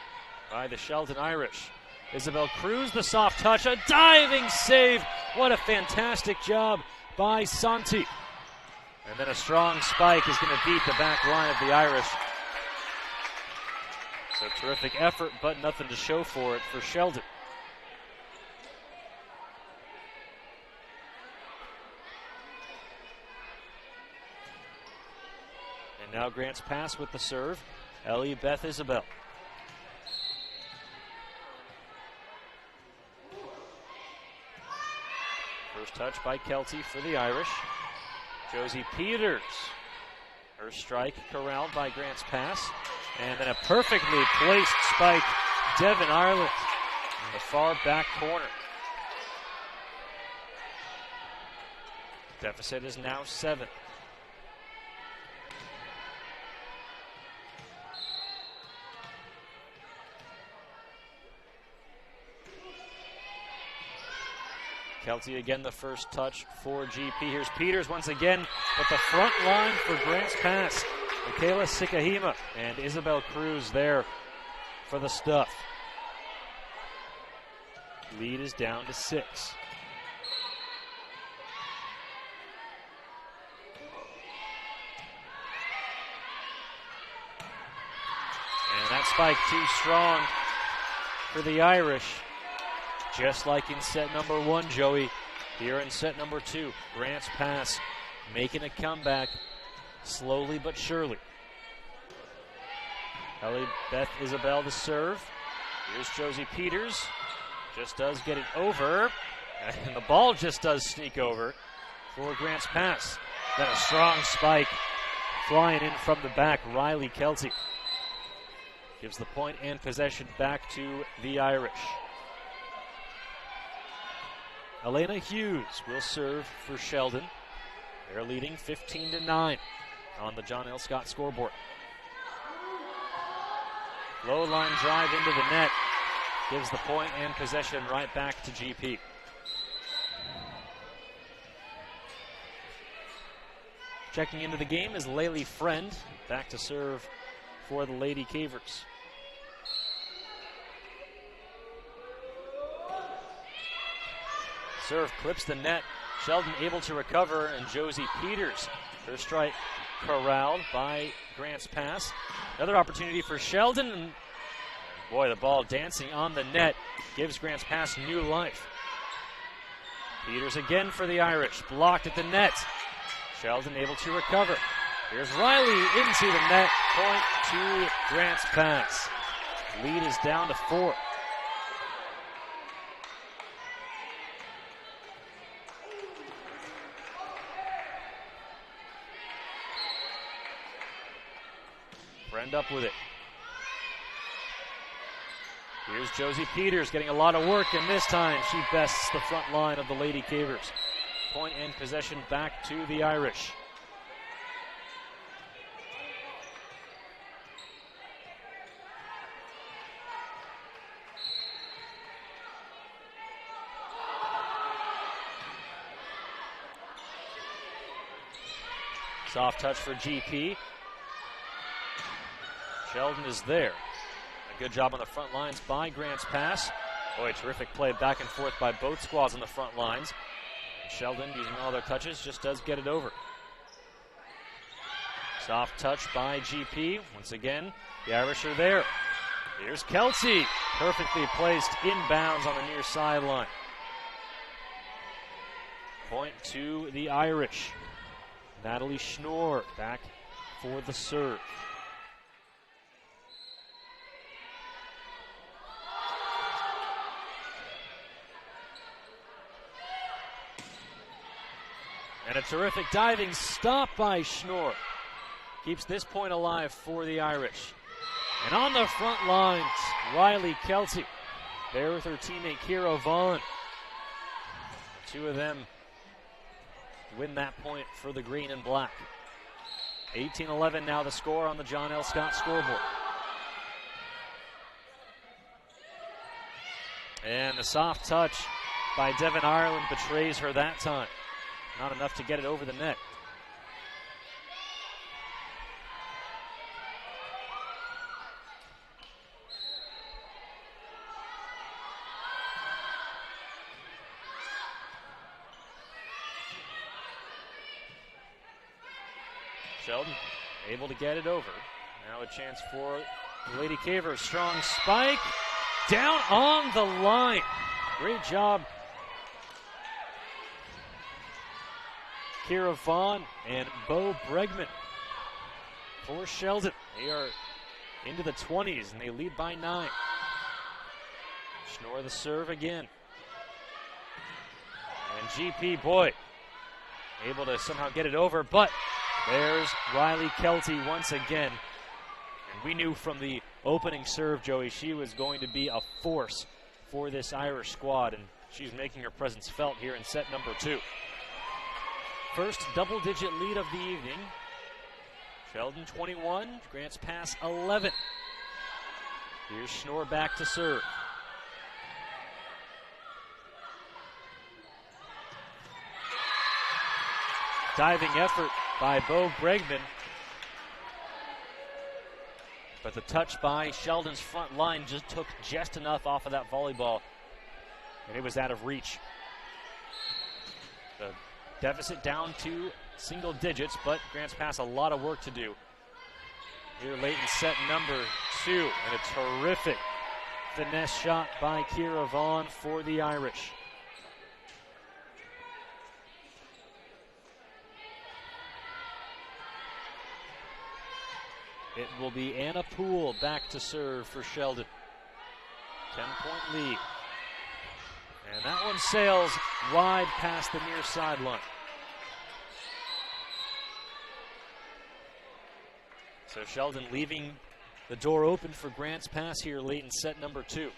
by the Sheldon Irish. Isabel Cruz, the soft touch, a diving save. What a fantastic job by Santi. And then a strong spike is going to beat the back line of the Irish. So terrific effort, but nothing to show for it for Sheldon. And now Grant's pass with the serve. Ellie Beth Isabel. First touch by Kelty for the Irish. Josie Peters. Her strike corralled by Grant's pass. And then a perfectly placed spike. Devin Ireland in the far back corner. Deficit is now 7. Kelty again, the first touch for GP. Here's Peters once again, but the front line for Grant's pass. Michaela Sikahima and Isabel Cruz there for the stuff. Lead is down to 6. And that spike too strong for the Irish. Just like in set number 1, Joey. Here in set number 2, Grant's pass making a comeback slowly but surely. Ellie Beth Isabel to serve. Here's Josie Peters. Just does get it over. And the ball just does sneak over for Grant's pass. Then a strong spike flying in from the back. Riley Kelty gives the point and possession back to the Irish. Elena Hughes will serve for Sheldon. They're leading 15-9 on the John L. Scott scoreboard. Low line drive into the net. Gives the point and possession right back to GP. Checking into the game is Laylee Friend. Back to serve for the Lady Cavers. Serve clips the net. Sheldon able to recover, and Josie Peters, her strike corralled by Grant's pass. Another opportunity for Sheldon, and boy, the ball dancing on the net gives Grant's pass new life. Peters again for the Irish, blocked at the net. Sheldon able to recover. Here's Riley into the net. Point to Grants Pass. Lead is down to 4. Friend up with it. Here's Josie Peters getting a lot of work, and this time she bests the front line of the Lady Cavers. Point and possession back to the Irish. Soft touch for GP. Sheldon is there. A good job on the front lines by Grants Pass. Boy, terrific play back and forth by both squads on the front lines. And Sheldon, using all their touches, just does get it over. Soft touch by GP. Once again, the Irish are there. Here's Kelsey. Perfectly placed inbounds on the near sideline. Point to the Irish. Natalie Schnorr back for the serve. And a terrific diving stop by Schnorr. Keeps this point alive for the Irish. And on the front lines, Riley Kelsey. There with her teammate Kira Vaughn. The two of them win that point for the green and black. 18-11 now the score on the John L. Scott scoreboard. And the soft touch by Devin Ireland betrays her that time. Not enough to get it over the net. Sheldon able to get it over. Now a chance for the Lady Cavers. Strong spike. Down on the line. Great job. Kira Vaughn and Bo Bregman for Sheldon. They are into the 20s and they lead by 9. Schnorr the serve again. And GP, boy, able to somehow get it over, but there's Riley Kelty once again. And we knew from the opening serve, Joey, she was going to be a force for this Irish squad, and she's making her presence felt here in set number 2. First double-digit lead of the evening. Sheldon 21, Grants Pass 11. Here's Schnorr back to serve. Diving effort by Bo Bregman. But the touch by Sheldon's front line just took just enough off of that volleyball, and it was out of reach. The deficit down to single digits, but Grants Pass a lot of work to do here late in set number 2. And a terrific finesse shot by Kira Vaughn for the Irish. It will be Anna Poole back to serve for Sheldon. 10-point lead. And that one sails wide past the near sideline. So Sheldon leaving the door open for Grants Pass here late in set number 2.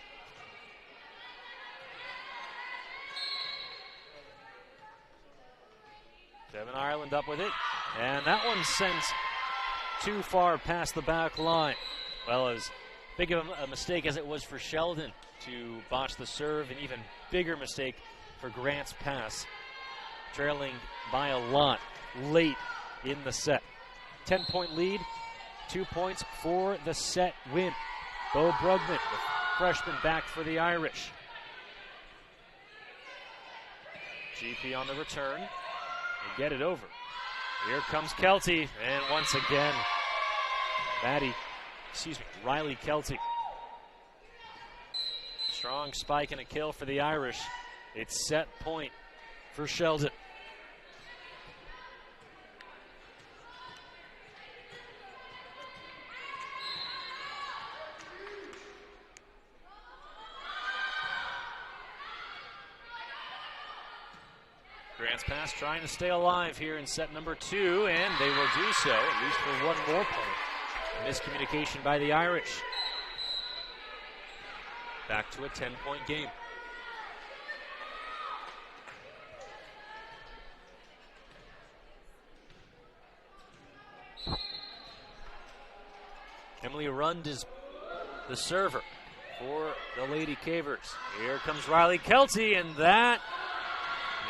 Devin Ireland up with it. And that one sends too far past the back line. Well, as big of a mistake as it was for Sheldon to botch the serve, an even bigger mistake for Grants Pass, trailing by a lot late in the set. 10-point lead, 2 points for the set win. Bo Brugman, the freshman, back for the Irish. GP on the return. They get it over. Here comes Kelty, and once again, Riley Kelty. Strong spike and a kill for the Irish. It's set point for Sheldon. Grants Pass trying to stay alive here in set number 2, and they will do so, at least for one more point. A miscommunication by the Irish. Back to a 10-point game. Emily Rund is the server for the Lady Cavers. Here comes Riley Kelty, and that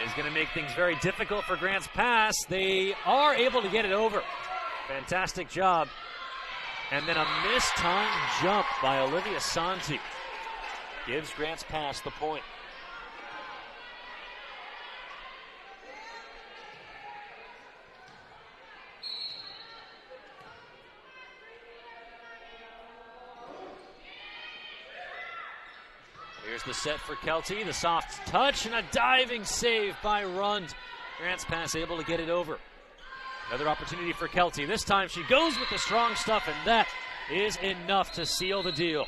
is going to make things very difficult for Grants Pass. They are able to get it over. Fantastic job. And then a mistimed jump by Olivia Santi gives Grants Pass the point. Here's the set for Kelty, the soft touch and a diving save by Rund. Grants Pass able to get it over. Another opportunity for Kelty. This time she goes with the strong stuff, and that is enough to seal the deal.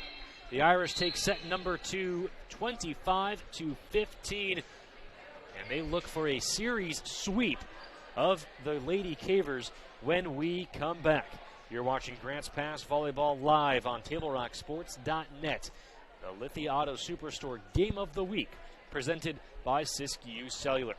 The Irish take set number 2, 25-15, and they look for a series sweep of the Lady Cavers when we come back. You're watching Grants Pass Volleyball live on TableRockSports.net. The Lithia Auto Superstore Game of the Week, presented by Siskiyou Cellular.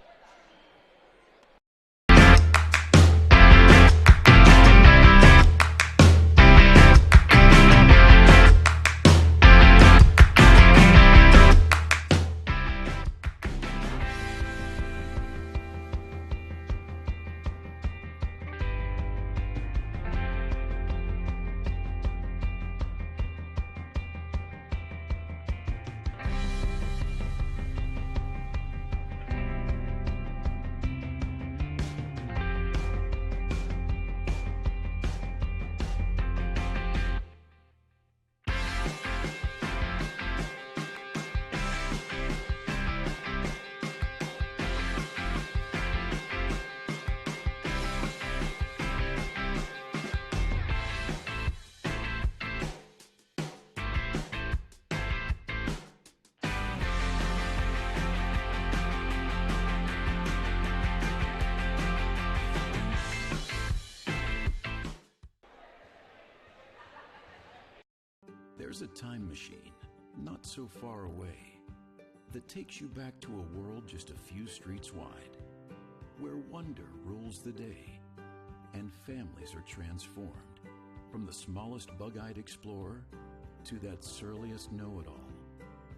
There's a time machine, not so far away, that takes you back to a world just a few streets wide, where wonder rules the day, and families are transformed, from the smallest bug-eyed explorer to that surliest know-it-all.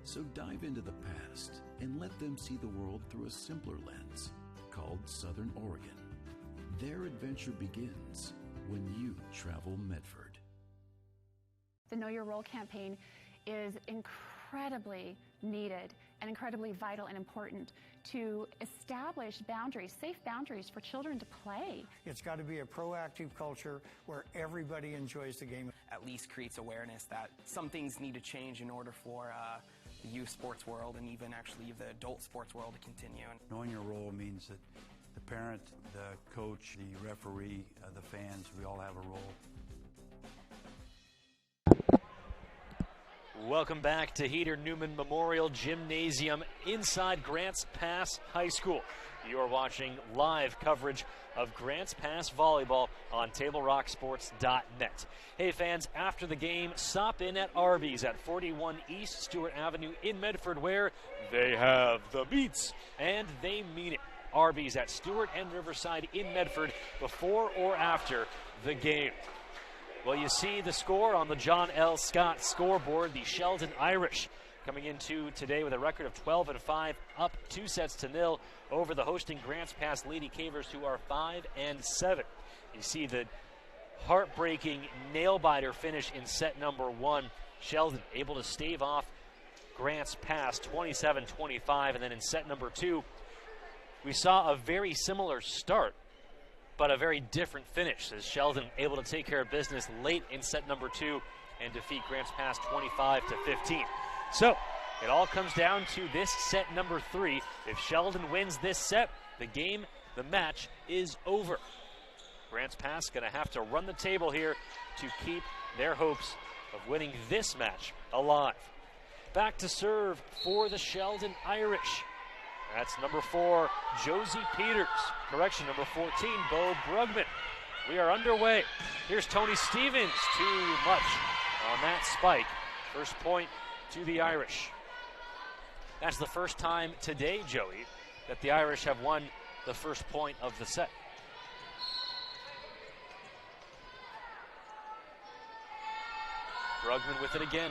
So dive into the past and let them see the world through a simpler lens, called Southern Oregon. Their adventure begins when you travel Medford. The Know Your Role campaign is incredibly needed and incredibly vital and important to establish boundaries, safe boundaries for children to play. It's got to be a proactive culture where everybody enjoys the game. At least creates awareness that some things need to change in order for the youth sports world and even actually the adult sports world to continue. Knowing your role means that the parent, the coach, the referee, the fans, we all have a role. Welcome back to Heater Newman Memorial Gymnasium inside Grants Pass High School. You are watching live coverage of Grants Pass Volleyball on TableRockSports.net. Hey fans, after the game, stop in at Arby's at 41 East Stewart Avenue in Medford, where they have the beats, and they mean it. Arby's at Stewart and Riverside in Medford before or after the game. Well, you see the score on the John L. Scott scoreboard. The Sheldon Irish coming into today with a record of 12-5, up 2-0 over the hosting Grants Pass Lady Cavers, who are 5-7. You see the heartbreaking nail-biter finish in set number 1. Sheldon able to stave off Grants Pass 27-25, and then in set number 2, we saw a very similar start, but a very different finish, as Sheldon able to take care of business late in set number 2 and defeat Grants Pass 25-15. So it all comes down to this set number 3. If Sheldon wins this set, the game, the match is over. Grants Pass going to have to run the table here to keep their hopes of winning this match alive. Back to serve for the Sheldon Irish. That's number 4, Josie Peters. Correction, number 14, Bo Brugman. We are underway. Here's Tony Stevens. Too much on that spike. First point to the Irish. That's the first time today, Joey, that the Irish have won the first point of the set. Brugman with it again.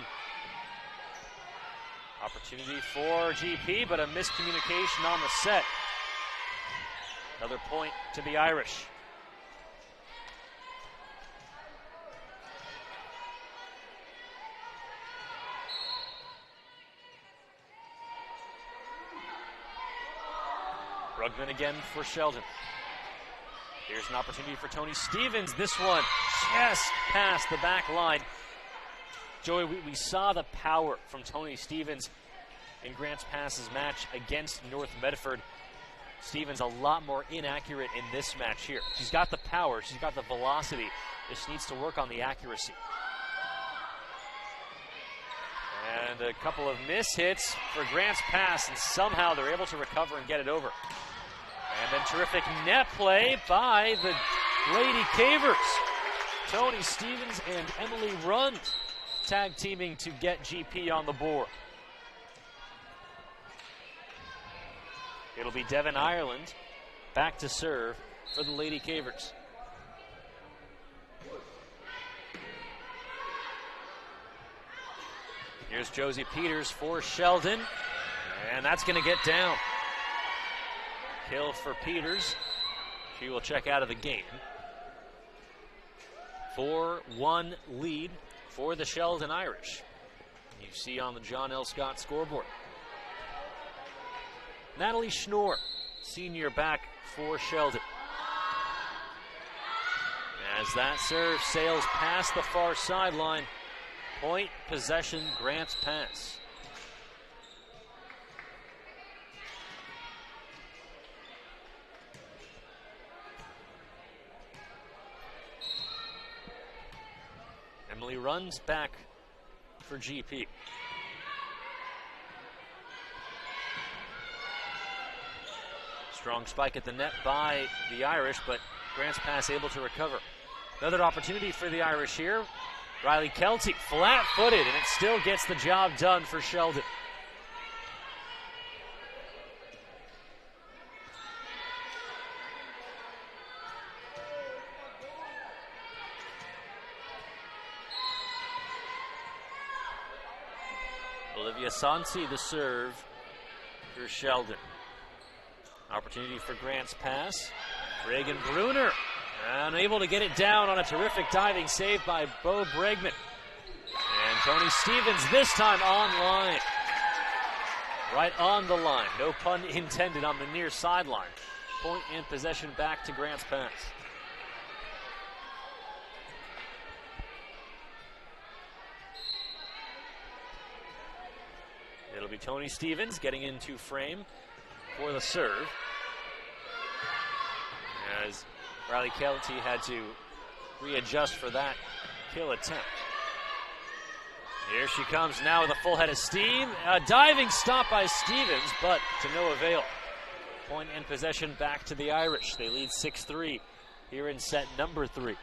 Opportunity for GP, but a miscommunication on the set. Another point to the Irish. Brugman again for Sheldon. Here's an opportunity for Tony Stevens. This one just past the back line. Joey, we saw the power from Tony Stevens in Grants Pass's match against North Medford. Stevens a lot more inaccurate in this match here. She's got the power, she's got the velocity. Just needs to work on the accuracy. And a couple of mishits for Grants Pass, and somehow they're able to recover and get it over. And then terrific net play by the Lady Cavers. Tony Stevens and Emily Rund tag teaming to get GP on the board. It'll be Devin Ireland back to serve for the Lady Cavers. Here's Josie Peters for Sheldon, and that's going to get down. Kill for Peters. She will check out of the game. 4-1 lead for the Sheldon Irish. You see on the John L. Scott scoreboard. Natalie Schnorr, senior, back for Sheldon. As that serve sails past the far sideline, point possession, Grants Pass. Emily runs back for GP. Strong spike at the net by the Irish, but Grants Pass able to recover. Another opportunity for the Irish here. Riley Kelty, flat-footed, and it still gets the job done for Sheldon. Olivia Sansi, the serve for Sheldon. Opportunity for Grants Pass. Reagan Bruner unable to get it down on a terrific diving save by Bo Bregman. And Tony Stevens this time online. Right on the line. No pun intended on the near sideline. Point and possession back to Grants Pass. It'll be Tony Stevens getting into frame for the serve, as Riley Kelty had to readjust for that kill attempt. Here she comes now with a full head of steam. A diving stop by Stevens, but to no avail. Point and possession back to the Irish. They lead 6-3 here in set number 3.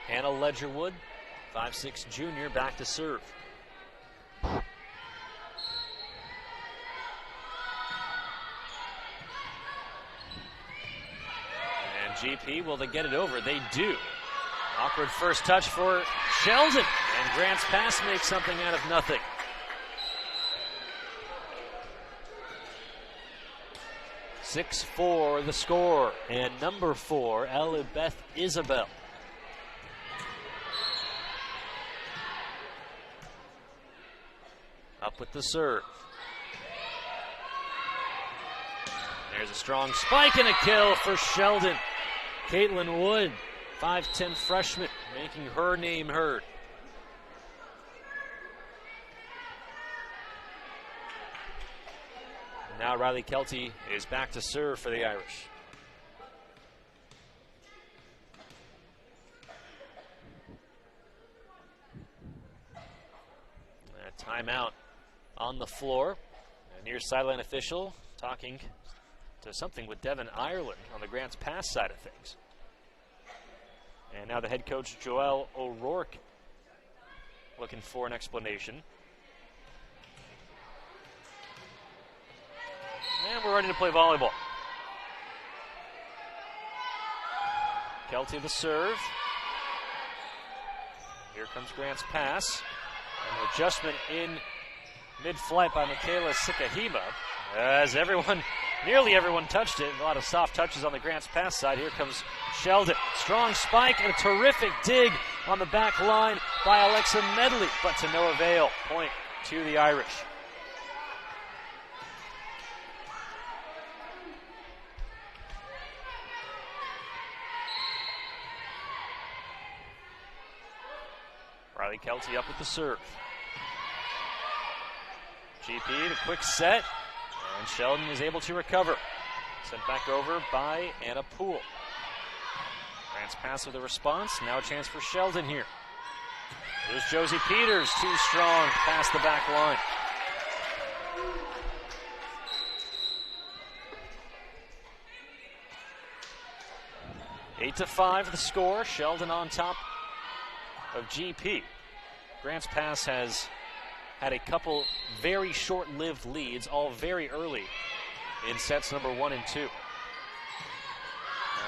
Hannah Ledgerwood, 5'6" junior, back to serve. And GP, will they get it over? They do. Awkward first touch for Sheldon, and Grants Pass makes something out of nothing. (6-4) the score, and number 4, Elibeth Isabel. Up with the serve. There's a strong spike and a kill for Sheldon. Caitlin Wood, 5'10" freshman, making her name heard. Now Riley Kelty is back to serve for the Irish. Timeout on the floor. A near sideline official talking to something with Devin Ireland on the Grants Pass side of things. And now the head coach, Joel O'Rourke, looking for an explanation. And we're ready to play volleyball. Kelty the serve. Here comes Grant's pass. An adjustment in mid-flight by Michaela Sikahima. As nearly everyone touched it. A lot of soft touches on the Grants pass side. Here comes Sheldon. Strong spike and a terrific dig on the back line by Alexa Medley, but to no avail. Point to the Irish. Riley Kelty up with the serve. GP, the quick set, and Sheldon is able to recover. Sent back over by Anna Poole. Grant's pass with a response. Now a chance for Sheldon here. There's Josie Peters, too strong past the back line. Eight to 5 the score. Sheldon on top of GP. Grant's pass has had a couple very short-lived leads, all very early in sets number 1 and 2.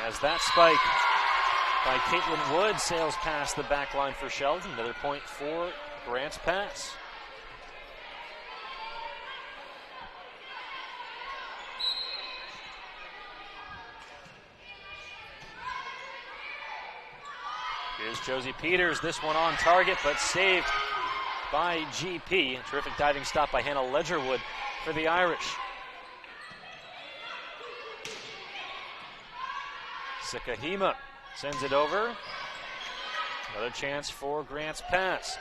As that spike by Caitlin Wood sails past the back line for Sheldon. Another point for Grant's pass. Here's Josie Peters. This one on target, but saved by GP. A terrific diving stop by Hannah Ledgerwood for the Irish. Sikahima sends it over. Another chance for Grant's pass.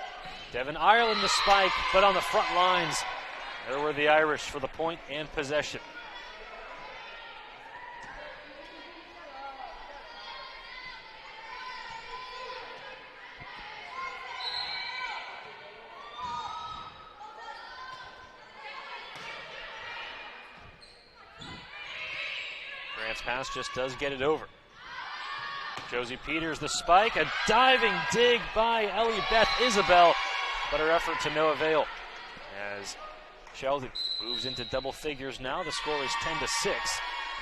Devin Ireland the spike, but on the front lines, there were the Irish for the point and possession. Grant's pass just does get it over. Josie Peters the spike, a diving dig by Ellie Beth Isabel, but her effort to no avail. As Sheldon moves into double figures now, the score is 10-6.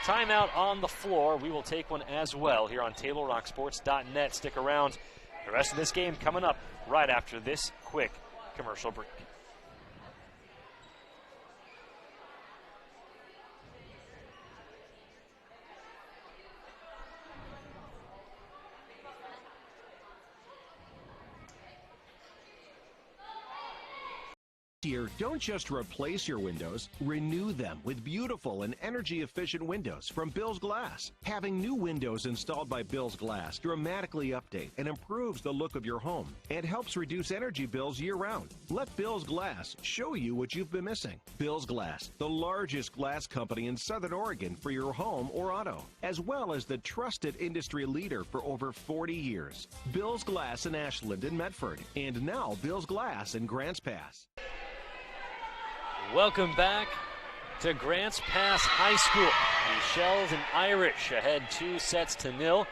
Timeout on the floor. We will take one as well here on TableRockSports.net. Stick around. The rest of this game coming up right after this quick commercial break. Here, don't just replace your windows, renew them with beautiful and energy-efficient windows from Bill's Glass. Having new windows installed by Bill's Glass dramatically update and improves the look of your home and helps reduce energy bills year-round. Let Bill's Glass show you what you've been missing. Bill's Glass, the largest glass company in Southern Oregon for your home or auto, as well as the trusted industry leader for over 40 years. Bill's Glass in Ashland and Medford, and now Bill's Glass in Grants Pass. Welcome back to Grants Pass High School. The Sheldon Irish ahead 2-0,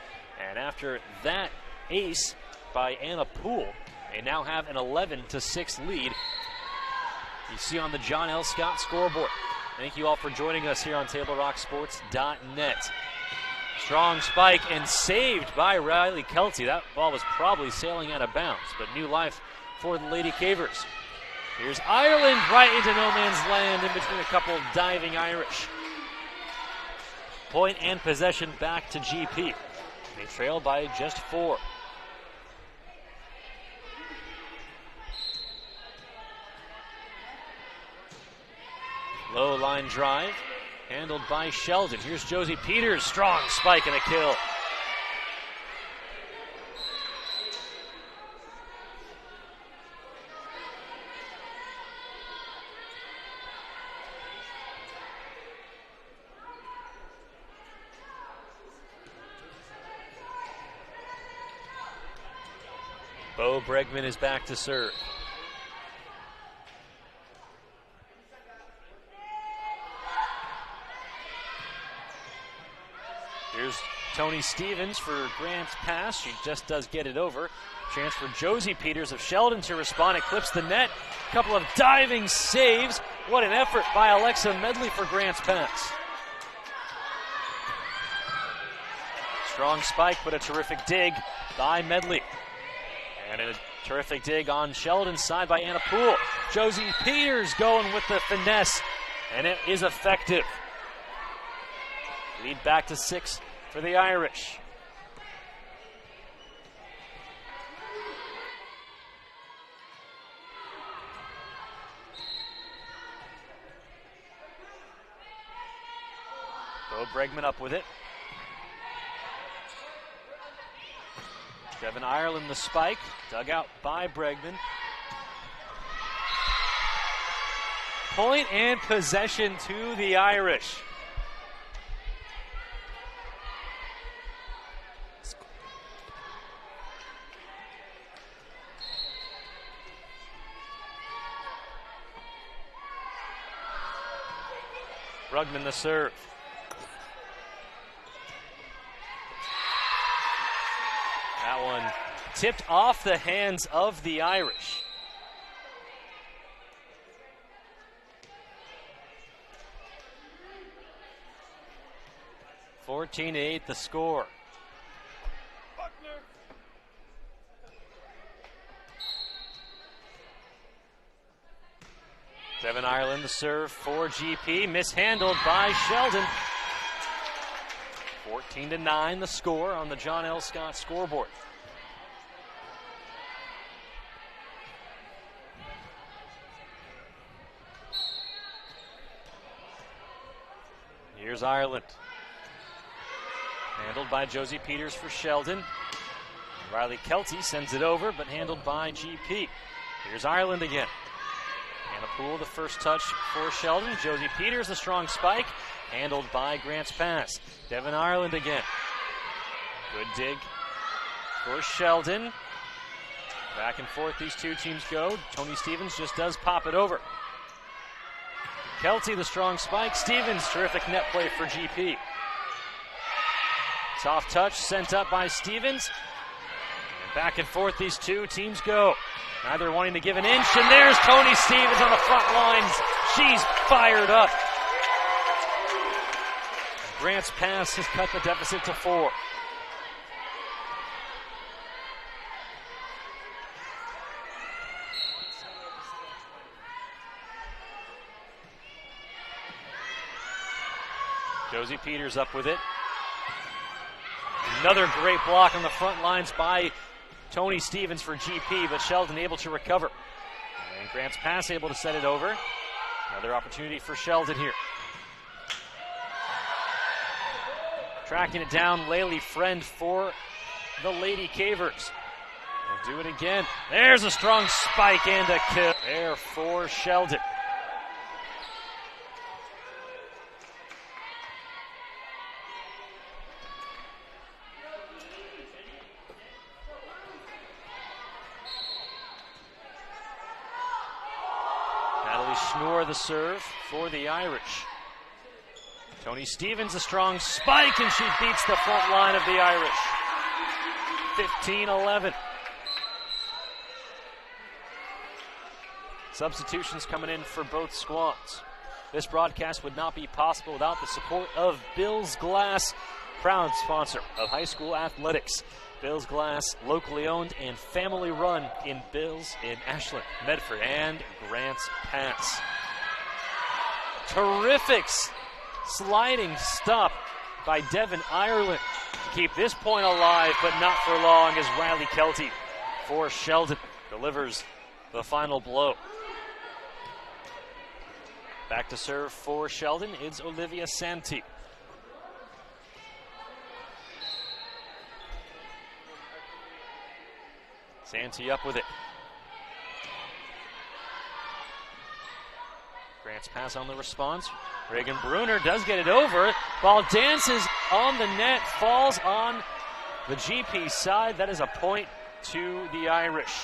and after that ace by Anna Poole, they now have an 11-6 lead. You see on the John L. Scott scoreboard. Thank you all for joining us here on TableRockSports.net. Strong spike and saved by Riley Kelty. That ball was probably sailing out of bounds, but new life for the Lady Cavers. Here's Ireland right into no man's land in between a couple of diving Irish. Point and possession back to GP. They trail by just 4. Low line drive, handled by Sheldon. Here's Josie Peters, strong spike and a kill. Bo Bregman is back to serve. Here's Tony Stevens for Grant's pass. She just does get it over. Chance for Josie Peters of Sheldon to respond. It clips the net. A couple of diving saves. What an effort by Alexa Medley for Grant's pass. Strong spike, but a terrific dig by Medley. And a terrific dig on Sheldon's side by Anna Poole. Josie Peters going with the finesse, and it is effective. Lead back to 6 for the Irish. Bo Bregman up with it. Devin Ireland the spike, dug out by Bregman. Point and possession to the Irish. Brugman the serve. That one tipped off the hands of the Irish. (14-8) the score. Devin Ireland the serve for GP, mishandled by Sheldon. 14-9 the score on the John L. Scott scoreboard. Here's Ireland. Handled by Josie Peters for Sheldon. Riley Kelty sends it over, but handled by GP. Here's Ireland again. Anna Poole, the first touch for Sheldon. Josie Peters, a strong spike. Handled by Grant's pass. Devin Ireland again. Good dig for Sheldon. Back and forth these two teams go. Tony Stevens just does pop it over. Kelty, the strong spike. Stevens, terrific net play for GP. Soft touch sent up by Stevens. And back and forth these two teams go. Neither wanting to give an inch, and there's Tony Stevens on the front lines. She's fired up. Grant's pass has cut the deficit to 4. Josie Peters up with it. Another great block on the front lines by Tony Stevens for GP, but Sheldon able to recover. And Grant's pass able to set it over. Another opportunity for Sheldon here. Tracking it down, Laylee Friend for the Lady Cavers. They'll do it again. There's a strong spike and a kill there for Sheldon. Schnoor the serve for the Irish. Tony Stevens, a strong spike, and she beats the front line of the Irish. 15-11. Substitutions coming in for both squads. This broadcast would not be possible without the support of Bill's Glass, proud sponsor of high school athletics. Bill's Glass, locally owned and family run in Bill's in Ashland, Medford, and Grants Pass. Terrific sliding stop by Devin Ireland to keep this point alive, but not for long, as Riley Kelty for Sheldon delivers the final blow. Back to serve for Sheldon, it's Olivia Santee. Santee up with it. Grant's pass on the response. Reagan Bruner does get it over. Ball dances on the net, falls on the GP side. That is a point to the Irish.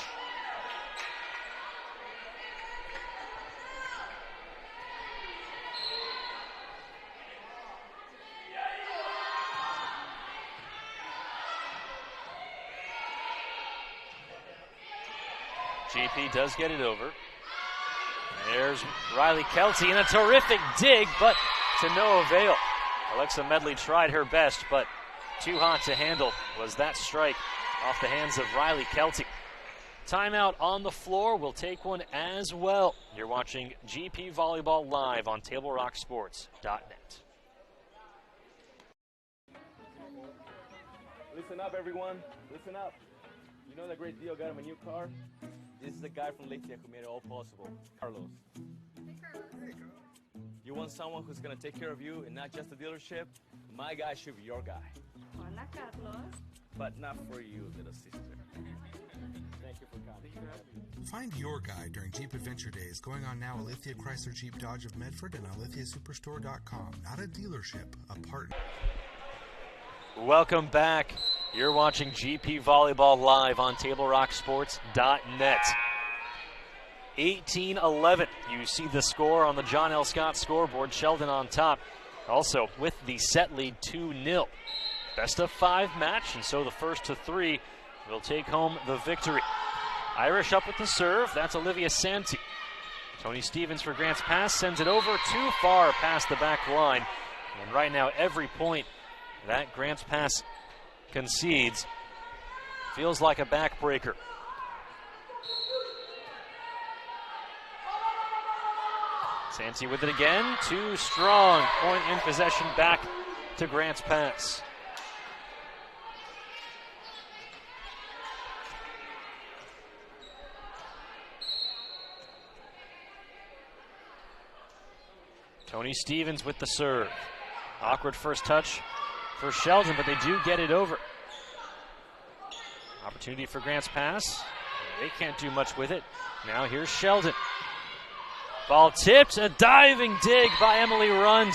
GP does get it over. There's Riley Kelty and a terrific dig, but to no avail. Alexa Medley tried her best, but too hot to handle was that strike off the hands of Riley Kelty. Timeout on the floor. We'll take one as well. You're watching GP Volleyball live on TableRockSports.net. Listen up, everyone. Listen up. You know that great deal got him a new car? This is the guy from Lithia who made it all possible, Carlos. Hey, Carlos. You want someone who's going to take care of you and not just the dealership? My guy should be your guy. Hola, Carlos. But not for you, little sister. Thank you for coming. Find your guy during Jeep Adventure Days going on now at Lithia Chrysler Jeep Dodge of Medford and on lithiasuperstore.com. Not a dealership, a partner. Welcome back. You're watching GP Volleyball live on TableRockSports.net. 18-11. You see the score on the John L. Scott scoreboard. Sheldon on top. Also with the set lead 2-0. Best of 5 match, and so the first to 3 will take home the victory. Irish up with the serve. That's Olivia Santee. Tony Stevens for Grants Pass sends it over too far past the back line. And right now, every point that Grants Pass concedes feels like a backbreaker. Santee with it again. Too strong. Point in possession back to Grants Pass. Tony Stevens with the serve. Awkward first touch for Sheldon, but they do get it over. Opportunity for Grants Pass. They can't do much with it. Now here's Sheldon. Ball tipped, a diving dig by Emily Rund,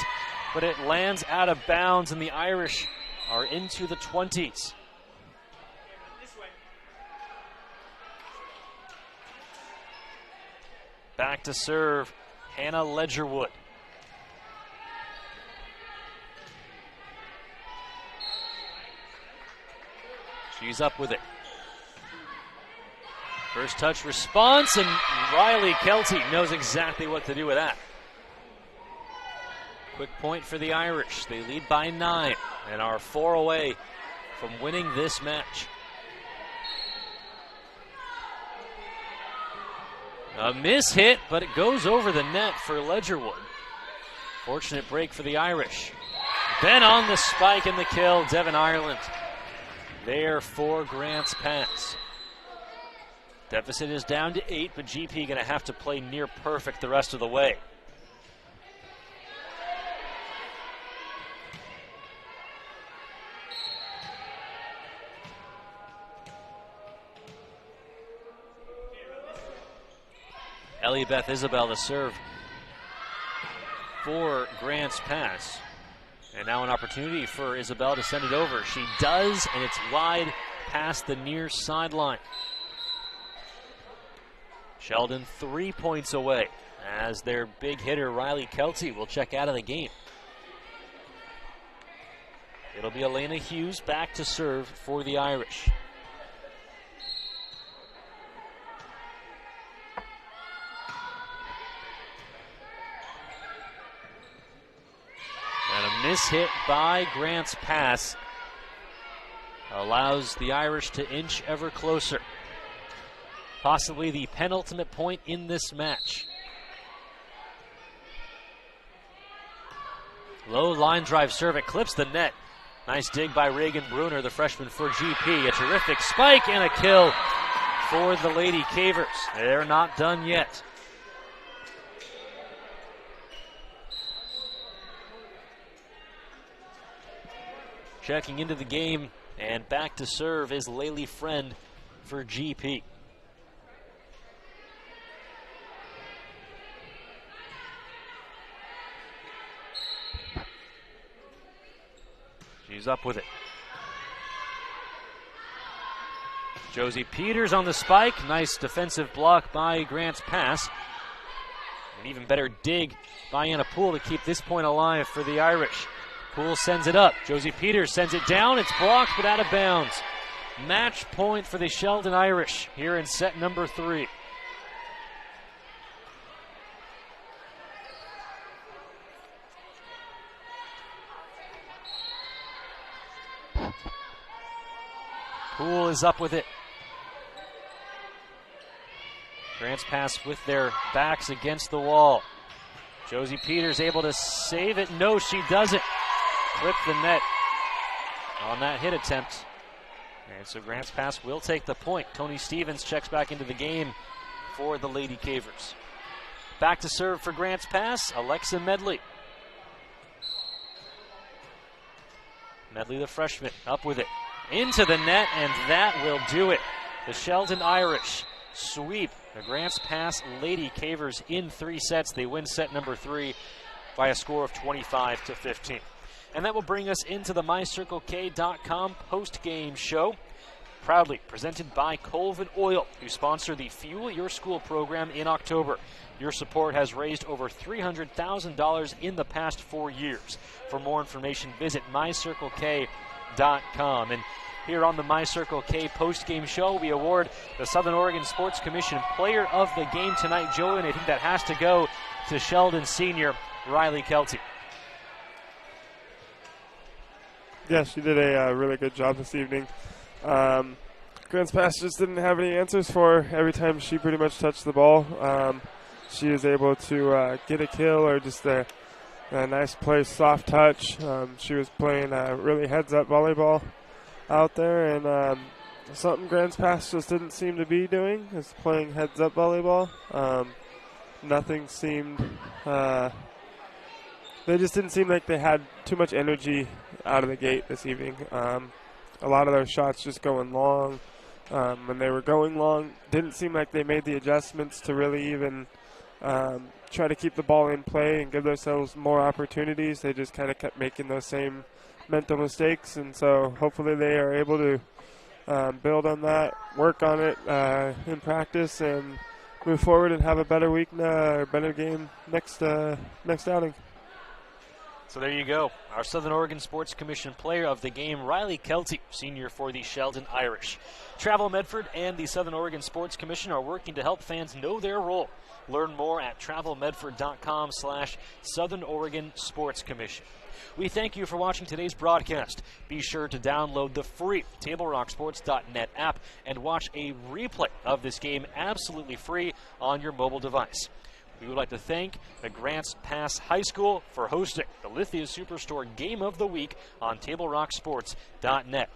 but it lands out of bounds, and the Irish are into the 20s. Back to serve, Hannah Ledgerwood. She's up with it. First touch response, and Riley Kelty knows exactly what to do with that. Quick point for the Irish. They lead by 9 and are 4 away from winning this match. A miss hit, but it goes over the net for Ledgerwood. Fortunate break for the Irish. Then on the spike and the kill, Devin Ireland. There for Grants Pass. Deficit is down to 8, but GP going to have to play near perfect the rest of the way. Ellie Beth Isabel to serve for Grants Pass. And now an opportunity for Isabel to send it over. She does, and it's wide past the near sideline. Sheldon 3 points away as their big hitter Riley Kelty will check out of the game. It'll be Elena Hughes back to serve for the Irish. And a miss hit by Grants Pass allows the Irish to inch ever closer. Possibly the penultimate point in this match. Low line drive serve, it clips the net. Nice dig by Reagan Bruner, the freshman for GP. A terrific spike and a kill for the Lady Cavers. They're not done yet. Checking into the game and back to serve is Laylee Friend for GP. She's up with it. Josie Peters on the spike. Nice defensive block by Grants Pass. An even better dig by Anna Poole to keep this point alive for the Irish. Poole sends it up. Josie Peters sends it down. It's blocked but out of bounds. Match point for the Sheldon Irish here in set number 3. Poole is up with it. Grants Pass with their backs against the wall. Josie Peters able to save it. No, she doesn't. Clip the net on that hit attempt. And so Grants Pass will take the point. Tony Stevens checks back into the game for the Lady Cavers. Back to serve for Grants Pass, Alexa Medley. Medley, the freshman, up with it. Into the net, and that will do it. The Sheldon Irish sweep the Grants Pass Lady Cavers in 3 sets. They win set number 3 by a score of 25-15. And that will bring us into the MyCircleK.com post-game show, proudly presented by Colvin Oil, who sponsor the Fuel Your School program in October. Your support has raised over $300,000 in the past 4 years. For more information, visit MyCircleK.com. And here on the MyCircleK post-game show, we award the Southern Oregon Sports Commission Player of the Game tonight, Joey, and I think that has to go to Sheldon senior Riley Kelty. Yeah, she did a really good job this evening. Grants Pass just didn't have any answers for her. Every time she pretty much touched the ball, she was able to get a kill or just a nice play, soft touch. She was playing really heads-up volleyball out there, and something Grants Pass just didn't seem to be doing is playing heads-up volleyball. Nothing seemed... they just didn't seem like they had too much energy out of the gate this evening. A lot of their shots just going long. When they were going long, didn't seem like they made the adjustments to really even try to keep the ball in play and give themselves more opportunities. They just kind of kept making those same mental mistakes, and so hopefully they are able to build on that, work on it in practice, and move forward and have a better week, or better game next outing. So there you go. Our Southern Oregon Sports Commission Player of the Game, Riley Kelty, senior for the Sheldon Irish. Travel Medford and the Southern Oregon Sports Commission are working to help fans know their role. Learn more at travelmedford.com/Southern Oregon Sports Commission. We thank you for watching today's broadcast. Be sure to download the free TableRockSports.net app and watch a replay of this game absolutely free on your mobile device. We would like to thank the Grants Pass High School for hosting the Lithia Superstore Game of the Week on TableRockSports.net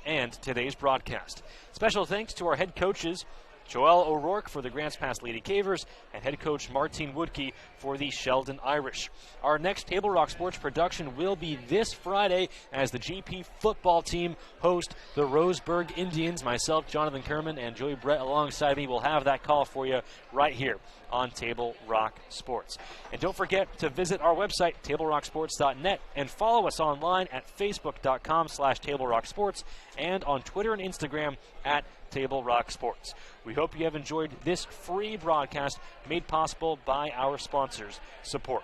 and today's broadcast. Special thanks to our head coaches, Joelle O'Rourke for the Grants Pass Lady Cavers and head coach Martine Woodkey for the Sheldon Irish. Our next Table Rock Sports production will be this Friday as the GP football team host the Roseburg Indians. Myself, Jonathan Kerman, and Joey Brett alongside me will have that call for you right here on Table Rock Sports. And don't forget to visit our website, TableRockSports.net, and follow us online at Facebook.com/TableRockSports and on Twitter and Instagram at Table Rock Sports. We hope you have enjoyed this free broadcast made possible by our sponsors' support.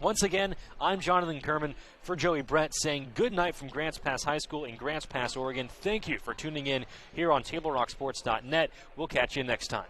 Once again, I'm Jonathan Kerman for Joey Brett saying good night from Grants Pass High School in Grants Pass, Oregon. Thank you for tuning in here on TableRockSports.net. We'll catch you next time.